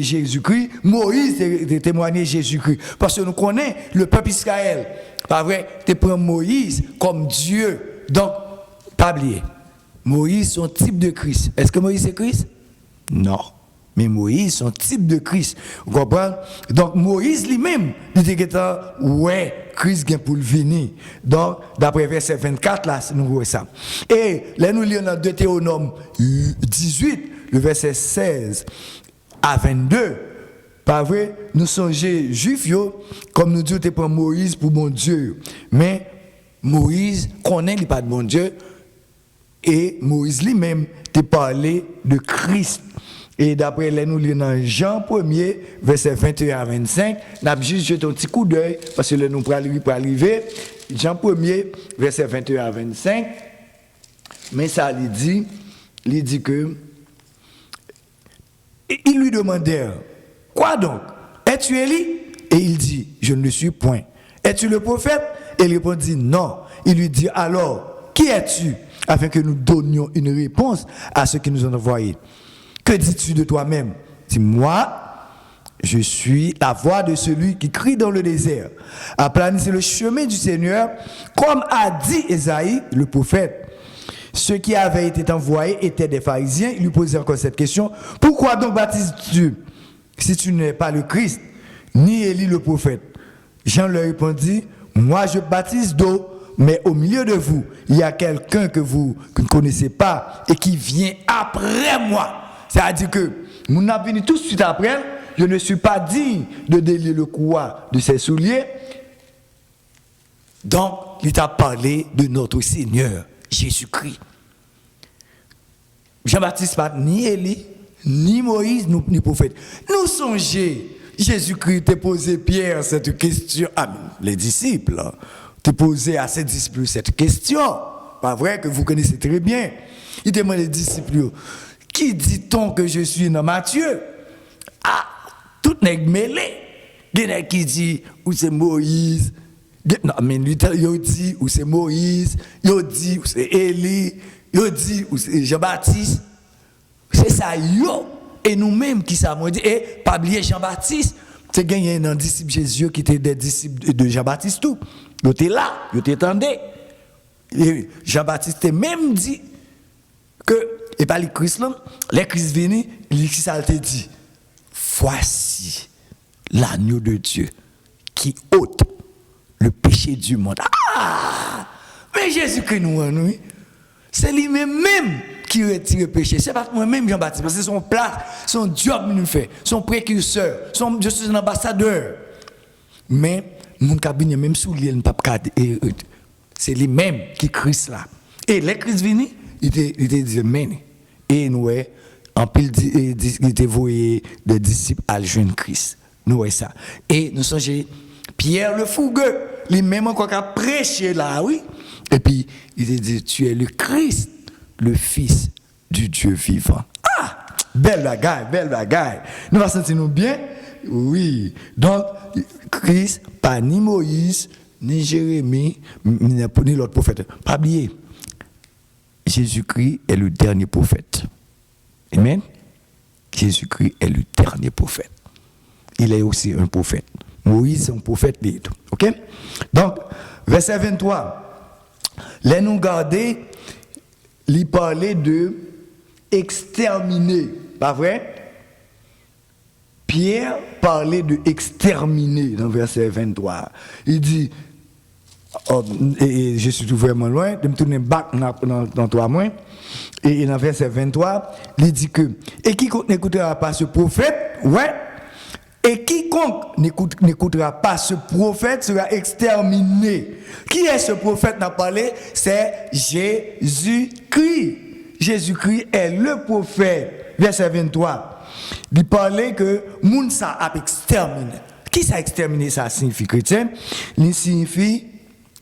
Jésus-Christ. Moïse a témoigné Jésus-Christ. Parce que nous connaissons le peuple Israël. Pas vrai? Tu prends Moïse comme Dieu. Donc, pas oublier. Moïse, son type de Christ. Est-ce que Moïse est Christ? Non. Mais Moïse, son type de Christ. Vous comprenez? Donc, Moïse lui-même, il dit que ouais, Christ vient pour le venir. Donc, d'après verset 24, là, nous voyons ça. Et là, nous lisons dans Deutéronome 18, le verset 16 à 22. Pas vrai? Nous songeons juifs, comme nous disons, tu prends Moïse pour mon Dieu. Mais Moïse connaît il pas de bon Dieu. Et Moïse lui-même t'a parlé de Christ. Et d'après nous lisons dans Jean 1er, verset 21 à 25, nous avons juste jeté un petit coup d'œil, parce que nous pour arriver. Jean 1er, verset 21 à 25. Mais ça, il dit que. Et ils lui demandèrent, quoi donc? Es-tu Élie? Et il dit, je ne le suis point. Es-tu le prophète? Et il répondit, non. Il lui dit, alors, qui es-tu afin que nous donnions une réponse à ceux qui nous ont envoyés? Que dis-tu de toi-même? Dis-moi, je suis la voix de celui qui crie dans le désert. Aplanissez le chemin du Seigneur, comme a dit Ésaïe, le prophète. Ceux qui avaient été envoyés étaient des pharisiens. Il lui posait encore cette question. Pourquoi donc baptises-tu si tu n'es pas le Christ, ni Élie le prophète? Jean leur répondit, moi je baptise d'eau, mais au milieu de vous, il y a quelqu'un que vous ne connaissez pas et qui vient après moi. C'est-à-dire que, nous n'avons venu tout de suite après, je ne suis pas digne de délier le courroie de ses souliers. Donc, il t'a parlé de notre Seigneur, Jésus-Christ. Jean-Baptiste pas ni Élie, ni Moïse, ni prophète. Nous songez, Jésus-Christ t'a posé Pierre cette question, les disciples, t'a posé à ses disciples cette question. Pas vrai que vous connaissez très bien. Il demande aux disciples, qui dit-on que je suis dans Matthieu? Ah, tout n'est mêlé. Il y en a qui dit, ou c'est Moïse. Non, mais lui, il dit, ou c'est Moïse. Il dit, ou c'est Élie. Il dit, ou c'est Jean-Baptiste. C'est ça, yo. Et nous-mêmes qui savons dire, et pas oublier Jean-Baptiste. C'est gagné un disciple Jésus qui était des disciples de Jean-Baptiste tout. Il était là, il t'entendait. Jean-Baptiste a même dit que, et pas les Christ là, les Christ venus, il ça te dit, voici l'agneau de Dieu qui ôte le péché du monde. Ah! Mais Jésus-Christ nous, c'est lui-même qui retire le péché. C'est pas moi-même Jean-Baptiste, parce que c'est son place, son job nous fait, son précurseur, je suis un ambassadeur. Mais mon cabinet même sous lui, c'est lui-même qui Christ là. Et les Christ venus, il était dit men. Et nous en pile il était voué des disciples à le jeune Christ. Nous ça. Et nous songeons Pierre le fougueux, lui-même encore qu'à prêcher là, oui. Et puis il a dit, tu es le Christ, le Fils du Dieu vivant. Ah, belle bagaille. Nous va sentir nous bien. Oui. Donc Christ, pas ni Moïse, ni Jérémie, ni l'autre prophète. Pas oublier. Jésus-Christ est le dernier prophète. Amen. Jésus-Christ est le dernier prophète. Il est aussi un prophète. Moïse est un prophète. Ok? Donc, verset 23. Là, nous garder, il parlait de exterminer. Pas vrai? Pierre parlait de exterminer dans verset 23. Il dit, et je suis tout vraiment loin, de me tourner back dans 3 mois. Et dans verset 23, il dit que, et quiconque n'écoutera pas ce prophète, ouais, et quiconque n'écoutera pas ce prophète sera exterminé. Qui est ce prophète n'a parlé? C'est Jésus-Christ. Jésus-Christ est le prophète. Verset 23. Il parlait que Mounsa a exterminé. Qui ça exterminé, ça signifie chrétien? Il signifie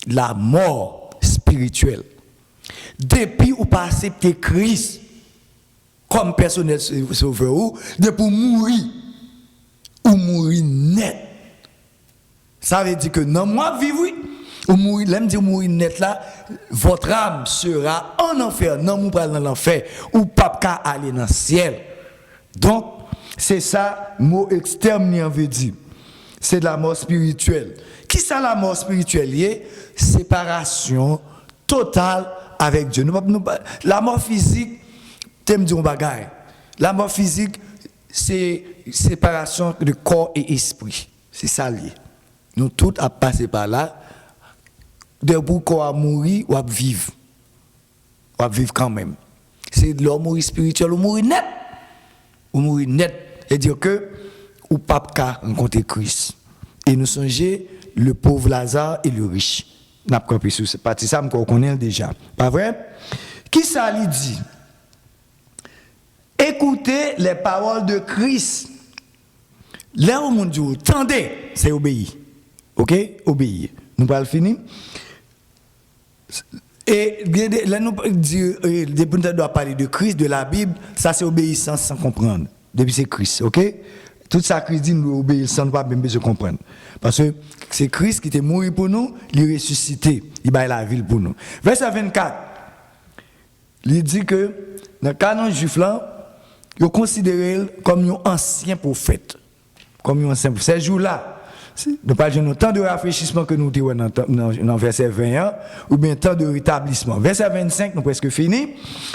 la mort spirituelle. Depuis ou pas accepter Christ comme personnel sauveur ou depuis mourir ou mourir net. Ça veut dire que non moi vivre ou mourir, l'aime dire mourir net là, votre âme sera en enfer, non vous pas dans l'enfer ou pas qu'à aller dans le ciel. Donc c'est ça mot exterminé veut dire. C'est de la mort spirituelle. Qui ça la mort spirituelle? Séparation totale avec Dieu. La mort physique, t'aimes dire un bagaille. La mort physique, c'est séparation de corps et esprit. C'est ça lié. Nous tous à passer par là. Debout qu'on a mourir ou à vivre. Ou à vivre quand même. C'est de l'homme mourir spirituel ou mourir net. Ou mourir net. Et dire que ou pas qu'à rencontrer Christ. Et nous songeons le pauvre Lazare et le riche. N'a pas compris sur cette partie, ça qu'on connaît déjà. Pas vrai? Qui ça lui dit? Écoutez les paroles de Christ. Là où mon Dieu, tendez, c'est obéir. Ok? Obéir. Nous allons finir. Et là nous dit, depuis que nous doit parler de Christ, de la Bible, ça c'est obéissance sans comprendre. Depuis c'est Christ, ok? Tout ça Christ dit nous obéir sans pas même besoin de comprendre. Parce que c'est Christ qui était mort pour nous, il est ressuscité, il a la vie pour nous. Verset 24. il dit que dans le canon juif là, ils considèrent comme un ancien prophète. Comme un ancien prophète. Ces jours-là, nous parlons de temps de rafraîchissement que nous avons dans verset 21, ou bien temps de rétablissement. Verset 25, nous presque fini.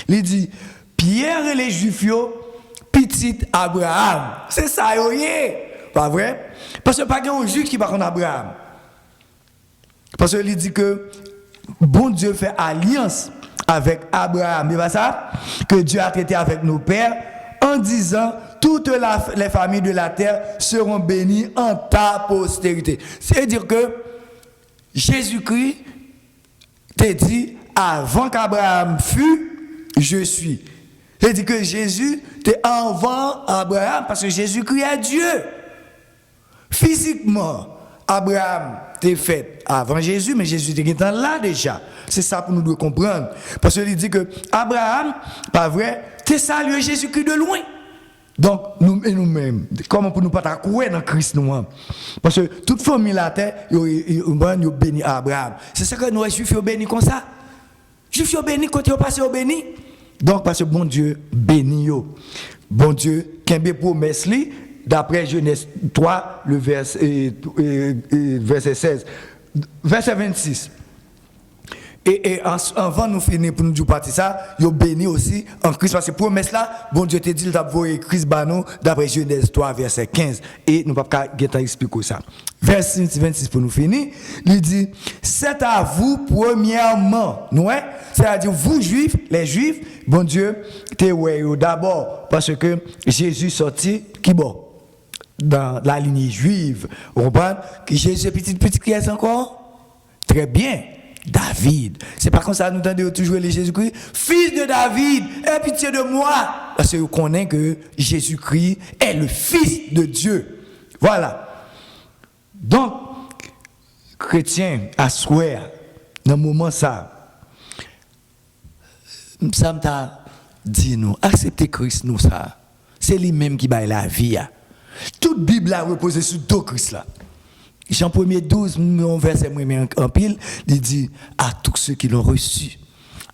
Il dit, Pierre et les Juifs, petit Abraham. C'est ça, pas vrai? Parce que pas un juif qui parle d'Abraham. Parce qu'il dit que bon Dieu fait alliance avec Abraham. C'est pas ça? Que Dieu a traité avec nos pères en disant toutes les familles de la terre seront bénies en ta postérité. C'est-à-dire que Jésus-Christ t'a dit avant qu'Abraham fût, je suis. C'est-à-dire que Jésus était avant Abraham parce que Jésus-Christ est Dieu. Physiquement, Abraham était fait avant Jésus, mais Jésus était là déjà. C'est ça pour nous de comprendre. Parce qu'il dit que Abraham, pas vrai, t'es salué Jésus-Christ de loin. Donc, nous-mêmes, comment pour nous pas courir dans Christ nous? Parce que toute famille la terre, ils béni Abraham. C'est ça que nous, les Juifs, béni comme ça. Juifs, béni quand ils passent au béni. Donc, parce que bon Dieu béni yo. Bon Dieu, qu'un bé promesse li, d'après Genèse 3, le verset 16, verset 26. Et avant nous finir pour nous dire partir ça, yo béni aussi en Christ parce que promesse là, bon Dieu te dit il t'a envoyé Christ banou d'après Genèse 3 verset 15 et nous pas expliquer ça. Verset 26 pour nous finir, il dit c'est à vous premièrement, c'est-à-dire vous juifs, les juifs, bon Dieu te ouais d'abord parce que Jésus sorti qui bon dans la lignée juive. Vous comprenez que Jésus est petit qui est encore très bien. David. C'est pas comme ça nous entendons toujours les Jésus-Christ. Fils de David, aie pitié de moi. Parce que vous connaissez que Jésus-Christ est le Fils de Dieu. Voilà. Donc, chrétien, à souhait, dans le moment ça m'a dit nous, acceptez Christ nous ça. C'est lui-même qui baille la vie. Toute Bible a reposé sur deux Christ là. Jean 1er 12, verset en pile, il dit à tous ceux qui l'ont reçu,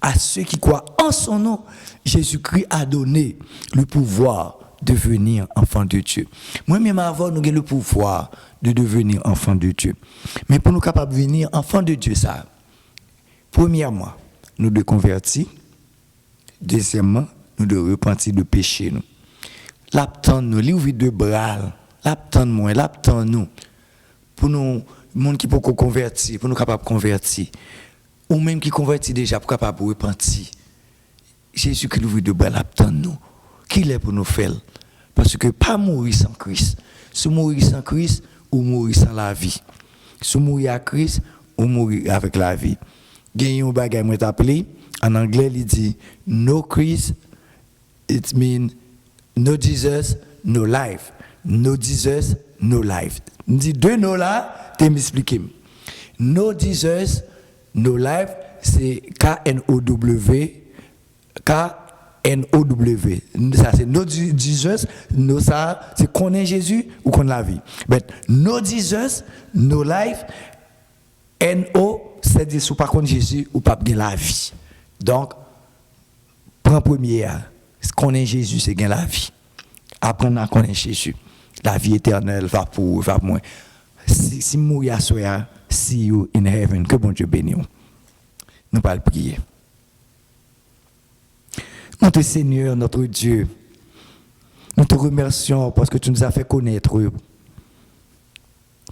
à ceux qui croient en son nom, Jésus-Christ a donné le pouvoir de devenir enfant de Dieu. Moi-même avant, nous avons le pouvoir de devenir enfant de Dieu. Mais pour nous capables de devenir enfant de Dieu, ça, premièrement, nous devons convertir. Deuxièmement, nous devons repentir de péché. L'attendre nous, l'ouvrir de bras, l'attendre moi, l'attendre nous. Pour nous, monde qui peut convertir, pour nous capables de convertir, ou même qui convertit déjà, pour capable de repentir. Jésus qui l'ouvre de bras, l'attend nous. Qu'il est pour nous faire? Parce que pas mourir sans Christ. Si mourir sans Christ, ou mourir sans la vie. Si mourir à Christ, ou mourir avec la vie. Il y a un bagage qui appelé, en anglais, il dit, no Christ, it means no Jesus, no life. No Jesus, no life. Dit deux noms là, tu m'expliques. No Jesus, no life, c'est K-N-O-W. K-N-O-W. Ça c'est no Jesus, no ça, c'est qu'on est Jésus ou qu'on la vie. Mais no Jesus, no life, N-O, c'est dire si pas contre Jésus ou pas bien la vie. Donc, prends première, qu'on est Jésus, c'est bien la vie. Apprendre à connaître Jésus. La vie éternelle va pour moi. Si mourir à soi, see you in heaven. Que bon Dieu bénisse. Nous allons prier. Notre Seigneur, notre Dieu, nous te remercions parce que tu nous as fait connaître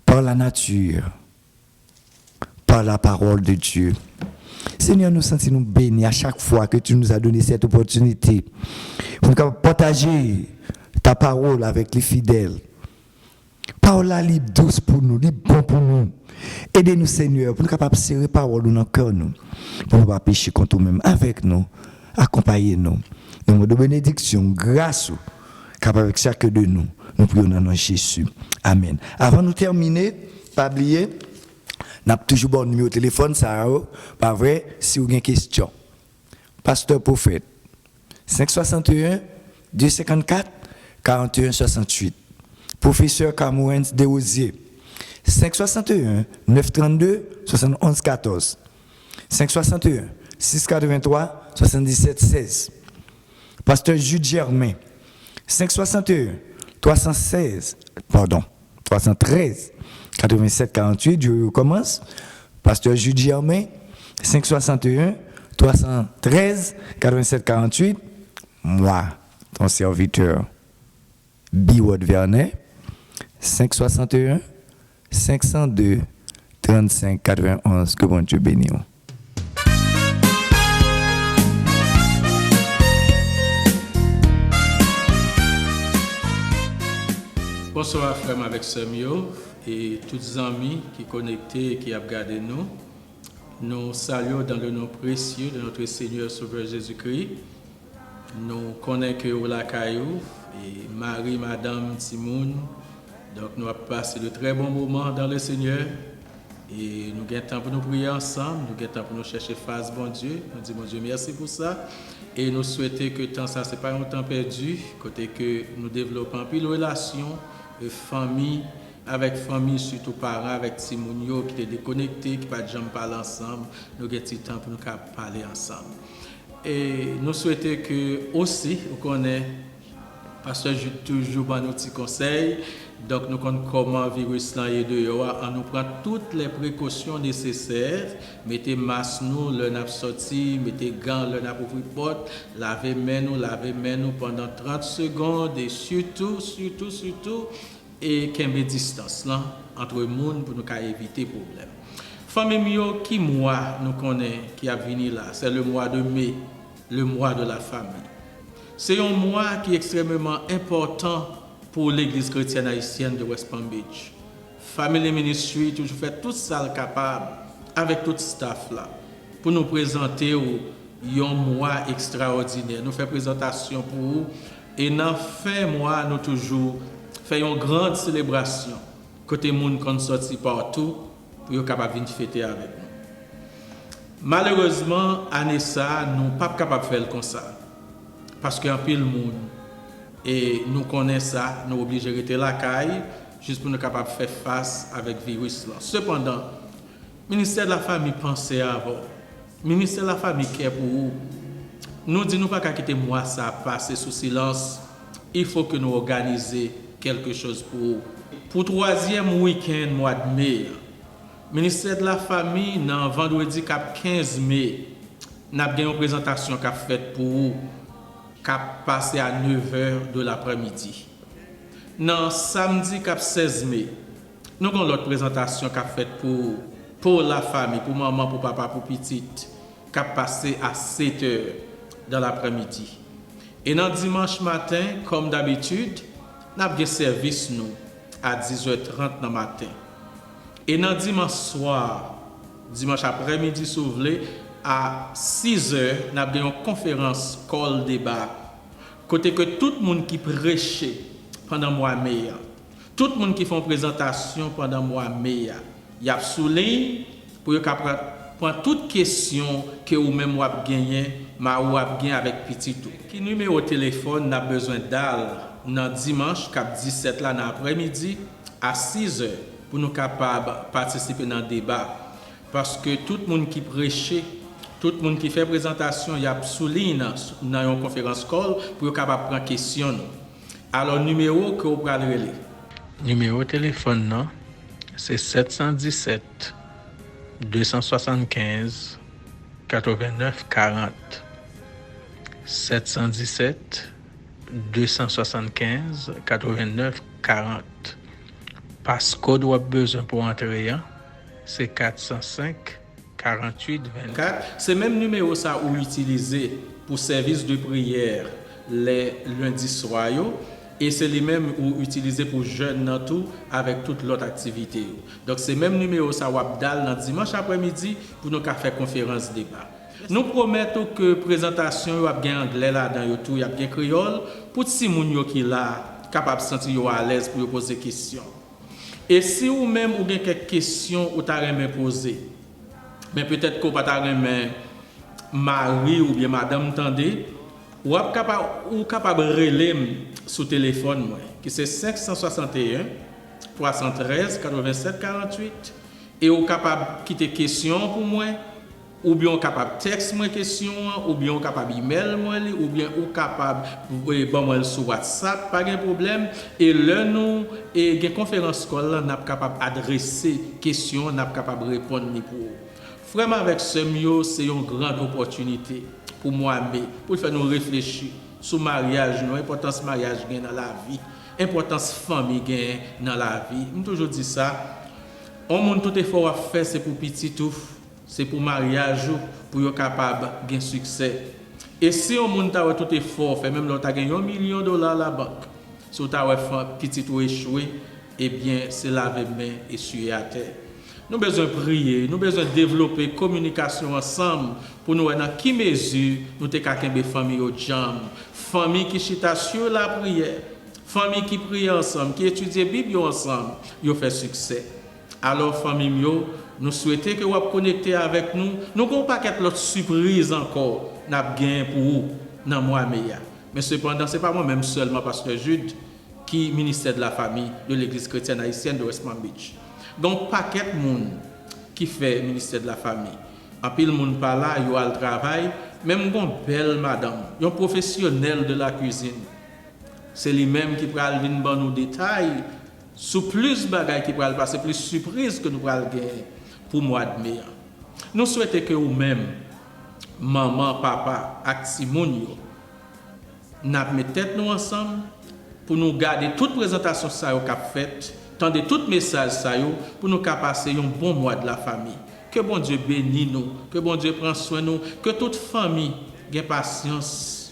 par la nature, par la parole de Dieu. Seigneur, nous sentons bénis à chaque fois que tu nous as donné cette opportunité pour nous partager ta parole avec les fidèles. Parole là, libre douce pour nous, libre bon pour nous. Aidez-nous, Seigneur, pour nous capables de serrer parole dans nos cœurs, pour ne pas pécher contre nous-mêmes. Avec nous, accompagnez-nous. Nous de bénédiction, grâce, capable avec chacun de nous. Nous prions dans le nom de Jésus. Amen. Avant de terminer, pas oublier, nous avons toujours bon numéro de téléphone, ça, pas vrai, si vous avez une question. Pasteur Prophète, 561 254 41 68. Professeur Camouens Desrosiers, 561 932 71 14. 561 683 77 16. Pasteur Jude Germain, 561 313 87 48. Je recommence. Pasteur Jude Germain, 561 313 87 48. Moi, ton serviteur, Biwod Vernet, 561 502 35 91. Que bon Dieu bénisse. Bonsoir frère avec Semio et tous les amis qui sont connectés et qui ont regardé nous. Nous saluons dans le nom précieux de notre Seigneur Sauveur Jésus-Christ. Nous connaissons que la caillou et Marie, Madame, Timoun. Donc nous avons passé de très bons moments dans le Seigneur. Et nous avons temps pour nous prier ensemble, nous avons temps pour nous chercher face, bon Dieu. Nous disons, mon Dieu, merci pour ça. Et nous souhaitons que tant ça, ce n'est pas un temps perdu, côté que nous développons plus de relations, de famille, avec famille, surtout parents, avec Timounio qui étaient déconnectés, qui ne pas jamais parler ensemble. Nous avons du temps pour nous parler ensemble. Et nous souhaitons que aussi, vous connaissez, parce que je toujours dans nos petits conseils. Donc, nous connaissons comment le virus est dehors. On nous prend toutes les précautions nécessaires. Mettez masque nous, le nap sorti, mettez gants, le nap ouvrir porte, lavez main nous pendant 30 secondes et surtout, et qu'il y ait distance là entre les gens pour nous éviter les problèmes. Famille mio, qui mois nous connaît qui a venu là, c'est le mois de mai, le mois de la famille. C'est un mois qui est extrêmement important pour l'église chrétienne haïtienne de West Palm Beach. Family Ministry toujours fait tout ça capable avec tout le staff là pour nous présenter un mois extraordinaire. Nous faisons présentation pour vous et dans la fin mois nous toujours faisons une grande célébration côté monde qu'on sorti partout pour être capable de fêter avec nous. Malheureusement, année ça, nous ne sommes pas capables de faire comme ça. Parce qu'il y a un pile de monde. Et nous connaissons ça, nous sommes obligés de rester la caille, juste pour nous capables de faire face avec le virus. Cependant, le ministère de la Famille pensait avant. Le ministère de la Famille qui est pour vous. Nous ne disons pas qu'à quitter moi, ça passer sous silence. Il faut que nous organisions quelque chose pour vous. Pour le troisième week-end, mois de mai, le ministère de la Famille, dans vendredi 15 mai, nous avons une présentation qui a faite pour vous. Cap passé à 9h de l'après-midi. Non, samedi 16 mai, nous avons l'autre présentation qu'a faite pour la famille, pour maman, pour papa, pour petite, cap passé à 7h de l'après-midi. Et dans dimanche matin, comme d'habitude, nous avons un service nous à 10h30 dans le matin. Et dans dimanche soir, dimanche après-midi, si vous voulez, à 6h, nous avons une conférence call débat. Côté que tout le monde qui prêchait pendant le mois de mai, tout le monde qui fait une présentation pendant le mois de mai, il y a souligné pour prendre toute question que vous-même avez gagné, ou avez gagné avec petit tout. Qui numéro de téléphone n'a besoin d'aller dans dimanche, cap 17 là, dans l'après-midi, à 6h, pour nous capables de participer dans le débat. Parce que tout le monde qui prêchait, tout le monde qui fait présentation, il y a souligné dans une conférence call pour être capable de prendre question. Alors, numéro que vous pouvez relire. Numéro de téléphone, non? C'est 717 275 89 40. 717 275 89 40. Passcode ou besoin pour entrer, c'est 405 48 24. C'est même numéro ça ou utilisé pour service de prière les lundis soirs et c'est les mêmes ou utilisé pour jeunes dans tout avec toute l'autre activité. Donc c'est même numéro ça ou abdal dans dimanche après-midi pour nous faire conférence débat. Nous promettons que présentation y a bien anglais là dans tout, y a bien créole pour si moun yo qui là capable sentir à l'aise pour poser des questions. Et si ou même ou bien quelques questions ou t'a remet poser, mais peut-être qu'on pas t'a remet Marie ou bien madame tendez, ou capable relais sur téléphone moi qui c'est 561 313 87 48 et ou capable quitter question pour moi ou bien capable texte moi question, ou bien capable email moi, ou bien ou capable bon moi sur WhatsApp, pas de problème. Et là nous et une conférence call là, n'a capable adresser question, n'a capable répondre ni pour. Vraiment avec ce mieux, c'est une grande opportunité pour moi pour faire nous réfléchir sur mariage, l'importance mariage dans la vie, importance famille dans la vie. Je toujours dit ça. On monde tout effort à faire c'est pour petit tout. C'est pour mariage, pour être capable de succès. Et si on monte tout effort, fait même l'autre a gagné $1 million à la banque, si on a fait petit ou échoué, eh bien, c'est laver main et suer à terre. Nous avons besoin de prier, nous avons besoin de développer communication ensemble pour nous voir dans quelle mesure nous avons des familles au jam, famille qui chita sur la prière, famille qui prie ensemble, qui étudie la Bible ensemble, ils ont fait succès. Alors, famille, nous souhaitons que vous soyez connectés avec nous. Nous n'avons pas d'autres surprises encore pour vous dans le mois meilleur. Mais cependant, ce n'est pas moi-même seulement, Pasteur Jude, qui est ministère de la famille de l'Église chrétienne haïtienne de West Palm Beach. Donc, paquet de monde qui fait ministère de la famille. En pile monde par là, il y a le travail. Même une belle madame, un professionnel de la cuisine. C'est lui-même qui va venir dans nos détails. Sous plus de bagages qui pourraient passer, plus de surprises que nous pourrons gagner pour le mois de mai. Nous souhaitons que vous-même, maman, papa, Actimonio, nous mettons tête nous ensemble pour nous garder toute présentation ça qu'a faite, tendez tout message ça pour nous passer un bon mois de la famille. Que bon Dieu bénisse nous, que bon Dieu prenne soin de nous, que toute famille ait patience,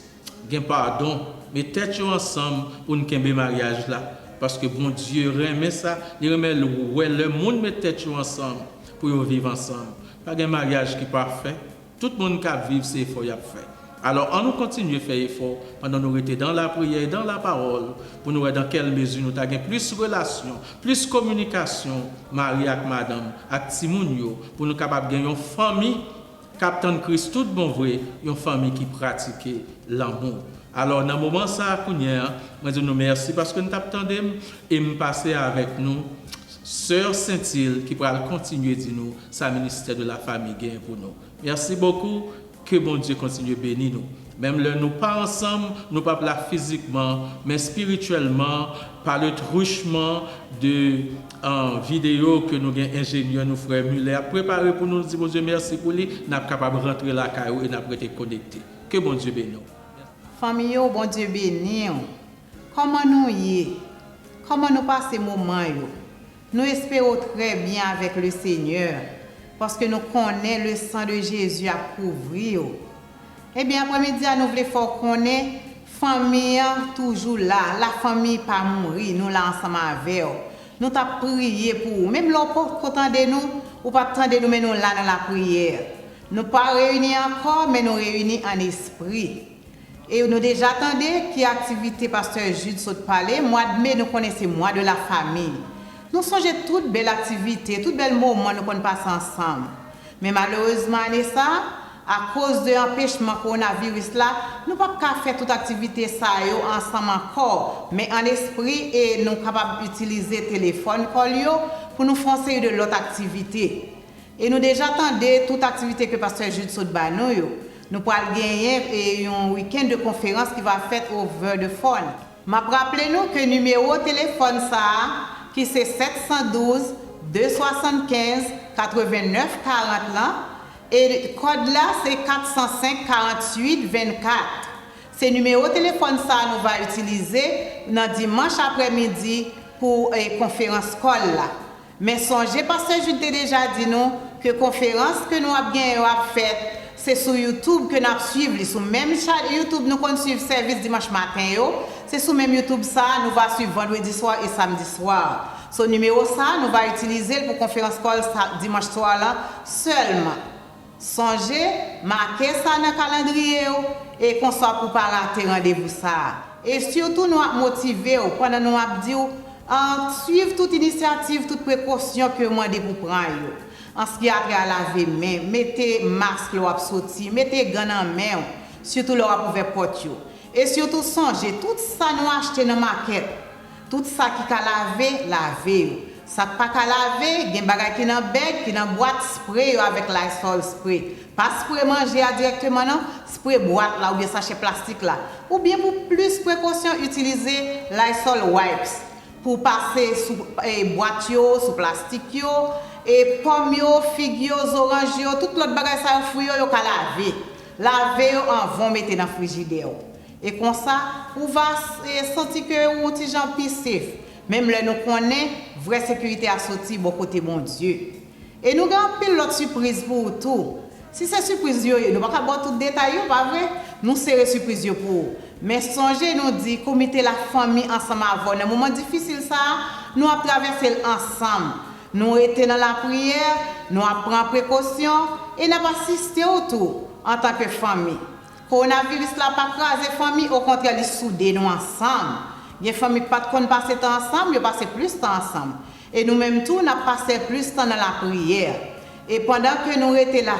ait pardon, mettez tête ensemble pour nous faire mariage là. Parce que bon Dieu remet ça, il remet le monde met tête ensemble pour vivre ensemble. Pas de mariage qui est parfait. Tout le monde qui vit, c'est effort qu'il a fait. Alors, on nous continue à faire effort pendant nous rester dans la prière, dans la parole, pour nous voir dans quelle mesure nous avons plus de relations, plus de communication, Marie avec madame, avec Timonio, pour nous capables de gagner une famille, Captain Christ, tout bon vrai, une famille qui pratique l'amour. Alors, dans ce moment, je dis nous merci parce que nous t'attendons et nous passer avec nous, Sœur Saint-Île, qui pourra continuer de dire nous, sa ministère de la famille gain pour nous. Merci beaucoup, que bon Dieu continue de bénir nous. Même là, nous pas ensemble, nous pas là physiquement, mais spirituellement, par le truchement de vidéo que nous avons ingénieur, nous frère Muller, préparé pour nous dire, bon Dieu, merci pour lui, nous sommes capables de rentrer là et nous sommes été connectés. Que bon Dieu bénisse nous. Famille, bon Dieu béni. Comment nous y comment nous passons moment yo? Nous espérons très bien avec le Seigneur parce que nous connaissons le sang de Jésus à couvrir. Eh bien, après-midi, nous voulons faire connaître famille toujours là, la famille pas mourir, nous là ensemble avec. Nous t'a prié pour vous. Même l'on pas content de nous ou pas content de nous mais nous là dans la prière. Nous pas réunis encore mais nous réunis en esprit. Et nous déjà attendons qui activité pasteur Jude saute parler. Mois de mai, nous connaissons mois de la famille. Nous songeons toutes belles activités, toutes belles moments nous qu'on passe ensemble. Mais malheureusement, ça, à cause de l'empêchement coronavirus là, nous ne pouvons pas faire toute activité ça ensemble encore. Mais en esprit, et nous sommes capables d'utiliser le téléphone pour nous foncer de l'autre activité. Et nous déjà attendons toute activité que pasteur Jude saute nous. Nous pourrons gagner un week-end de conférence qui va faire over the phone. Rappelez-nous que le numéro de téléphone ça, qui c'est 712 275 89 40 là, et le code là c'est 405 48 24. Ce numéro de téléphone ça nous va utiliser dans dimanche après-midi pour conférence call là. Mais songez parce que je t'ai déjà dit nous que conférence que nous avons fait c'est sur YouTube que nous suivons. Sur même chaîne YouTube, nous continuons suivre service dimanche matin. C'est sur même YouTube ça, nous va suivre vendredi soir et samedi soir. Ce numéro ça, nous va utiliser pour conférence call dimanche soir là seulement. Songez, marquez ça dans le calendrier et qu'on soit pour pas rater rendez-vous ça. Et surtout nous motiver pendant nous dit suivre toute initiative, toute précaution que moi pour prendre. En ce qui a trait à laver main, mettez masque l'op sorti, mettez gants en main, surtout l'op ouvert porte. Et surtout songez tout ça nous acheter dans market, tout ça qui a laver. ça pas qu'à laver, gen bagay qui dans bag, qui dans boîte spray avec Lysol spray. Pas spray manger directement non, spray boîte là ou bien sachet plastique là. Ou bien pour plus précaution utiliser Lysol wipes pour passer sous boîte yo, sous plastique yo et pomme yo, figue yo, orange yo, tout l'autre bagay ça fruit yo ka laver. Laver yo en vont mettre dans frigidaire. Et comme ça, on va sentir que on petit gens plus safe. Même là nous connaît vraie sécurité à sortir bon côté mon Dieu. Et nous avons pile l'autre surprise pour tout. Si c'est surprise yo, nous pas voir tout détail pas vrai. Nous serrer surprise yo pour. Mais songez nous dit comité la famille ensemble avant un moment difficile ça, nous avons traversé ensemble. Nous étions dans la prière, nous avons pris précaution et nous avons assisté autour en tant que famille. Coronavirus là pas craser famille, au contraire il soudé nous ensemble. Il y a famille pas de passer temps ensemble, ils passer plus de temps ensemble. Et nous même tout n'a passé plus de temps dans la prière. Et pendant que nous étions là,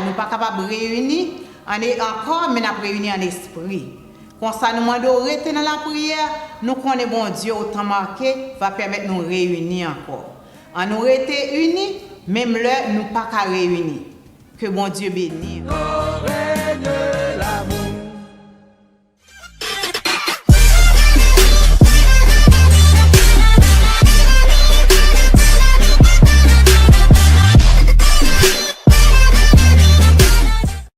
nous pas capable de réunir encore mais nous réunir en esprit. Comme ça nous demandons rester dans la prière, nous connaissons bon Dieu autant marqué va permettre nous réunir encore. En nous rester unis, même là nous pas qu'à réunir. Que bon Dieu bénisse.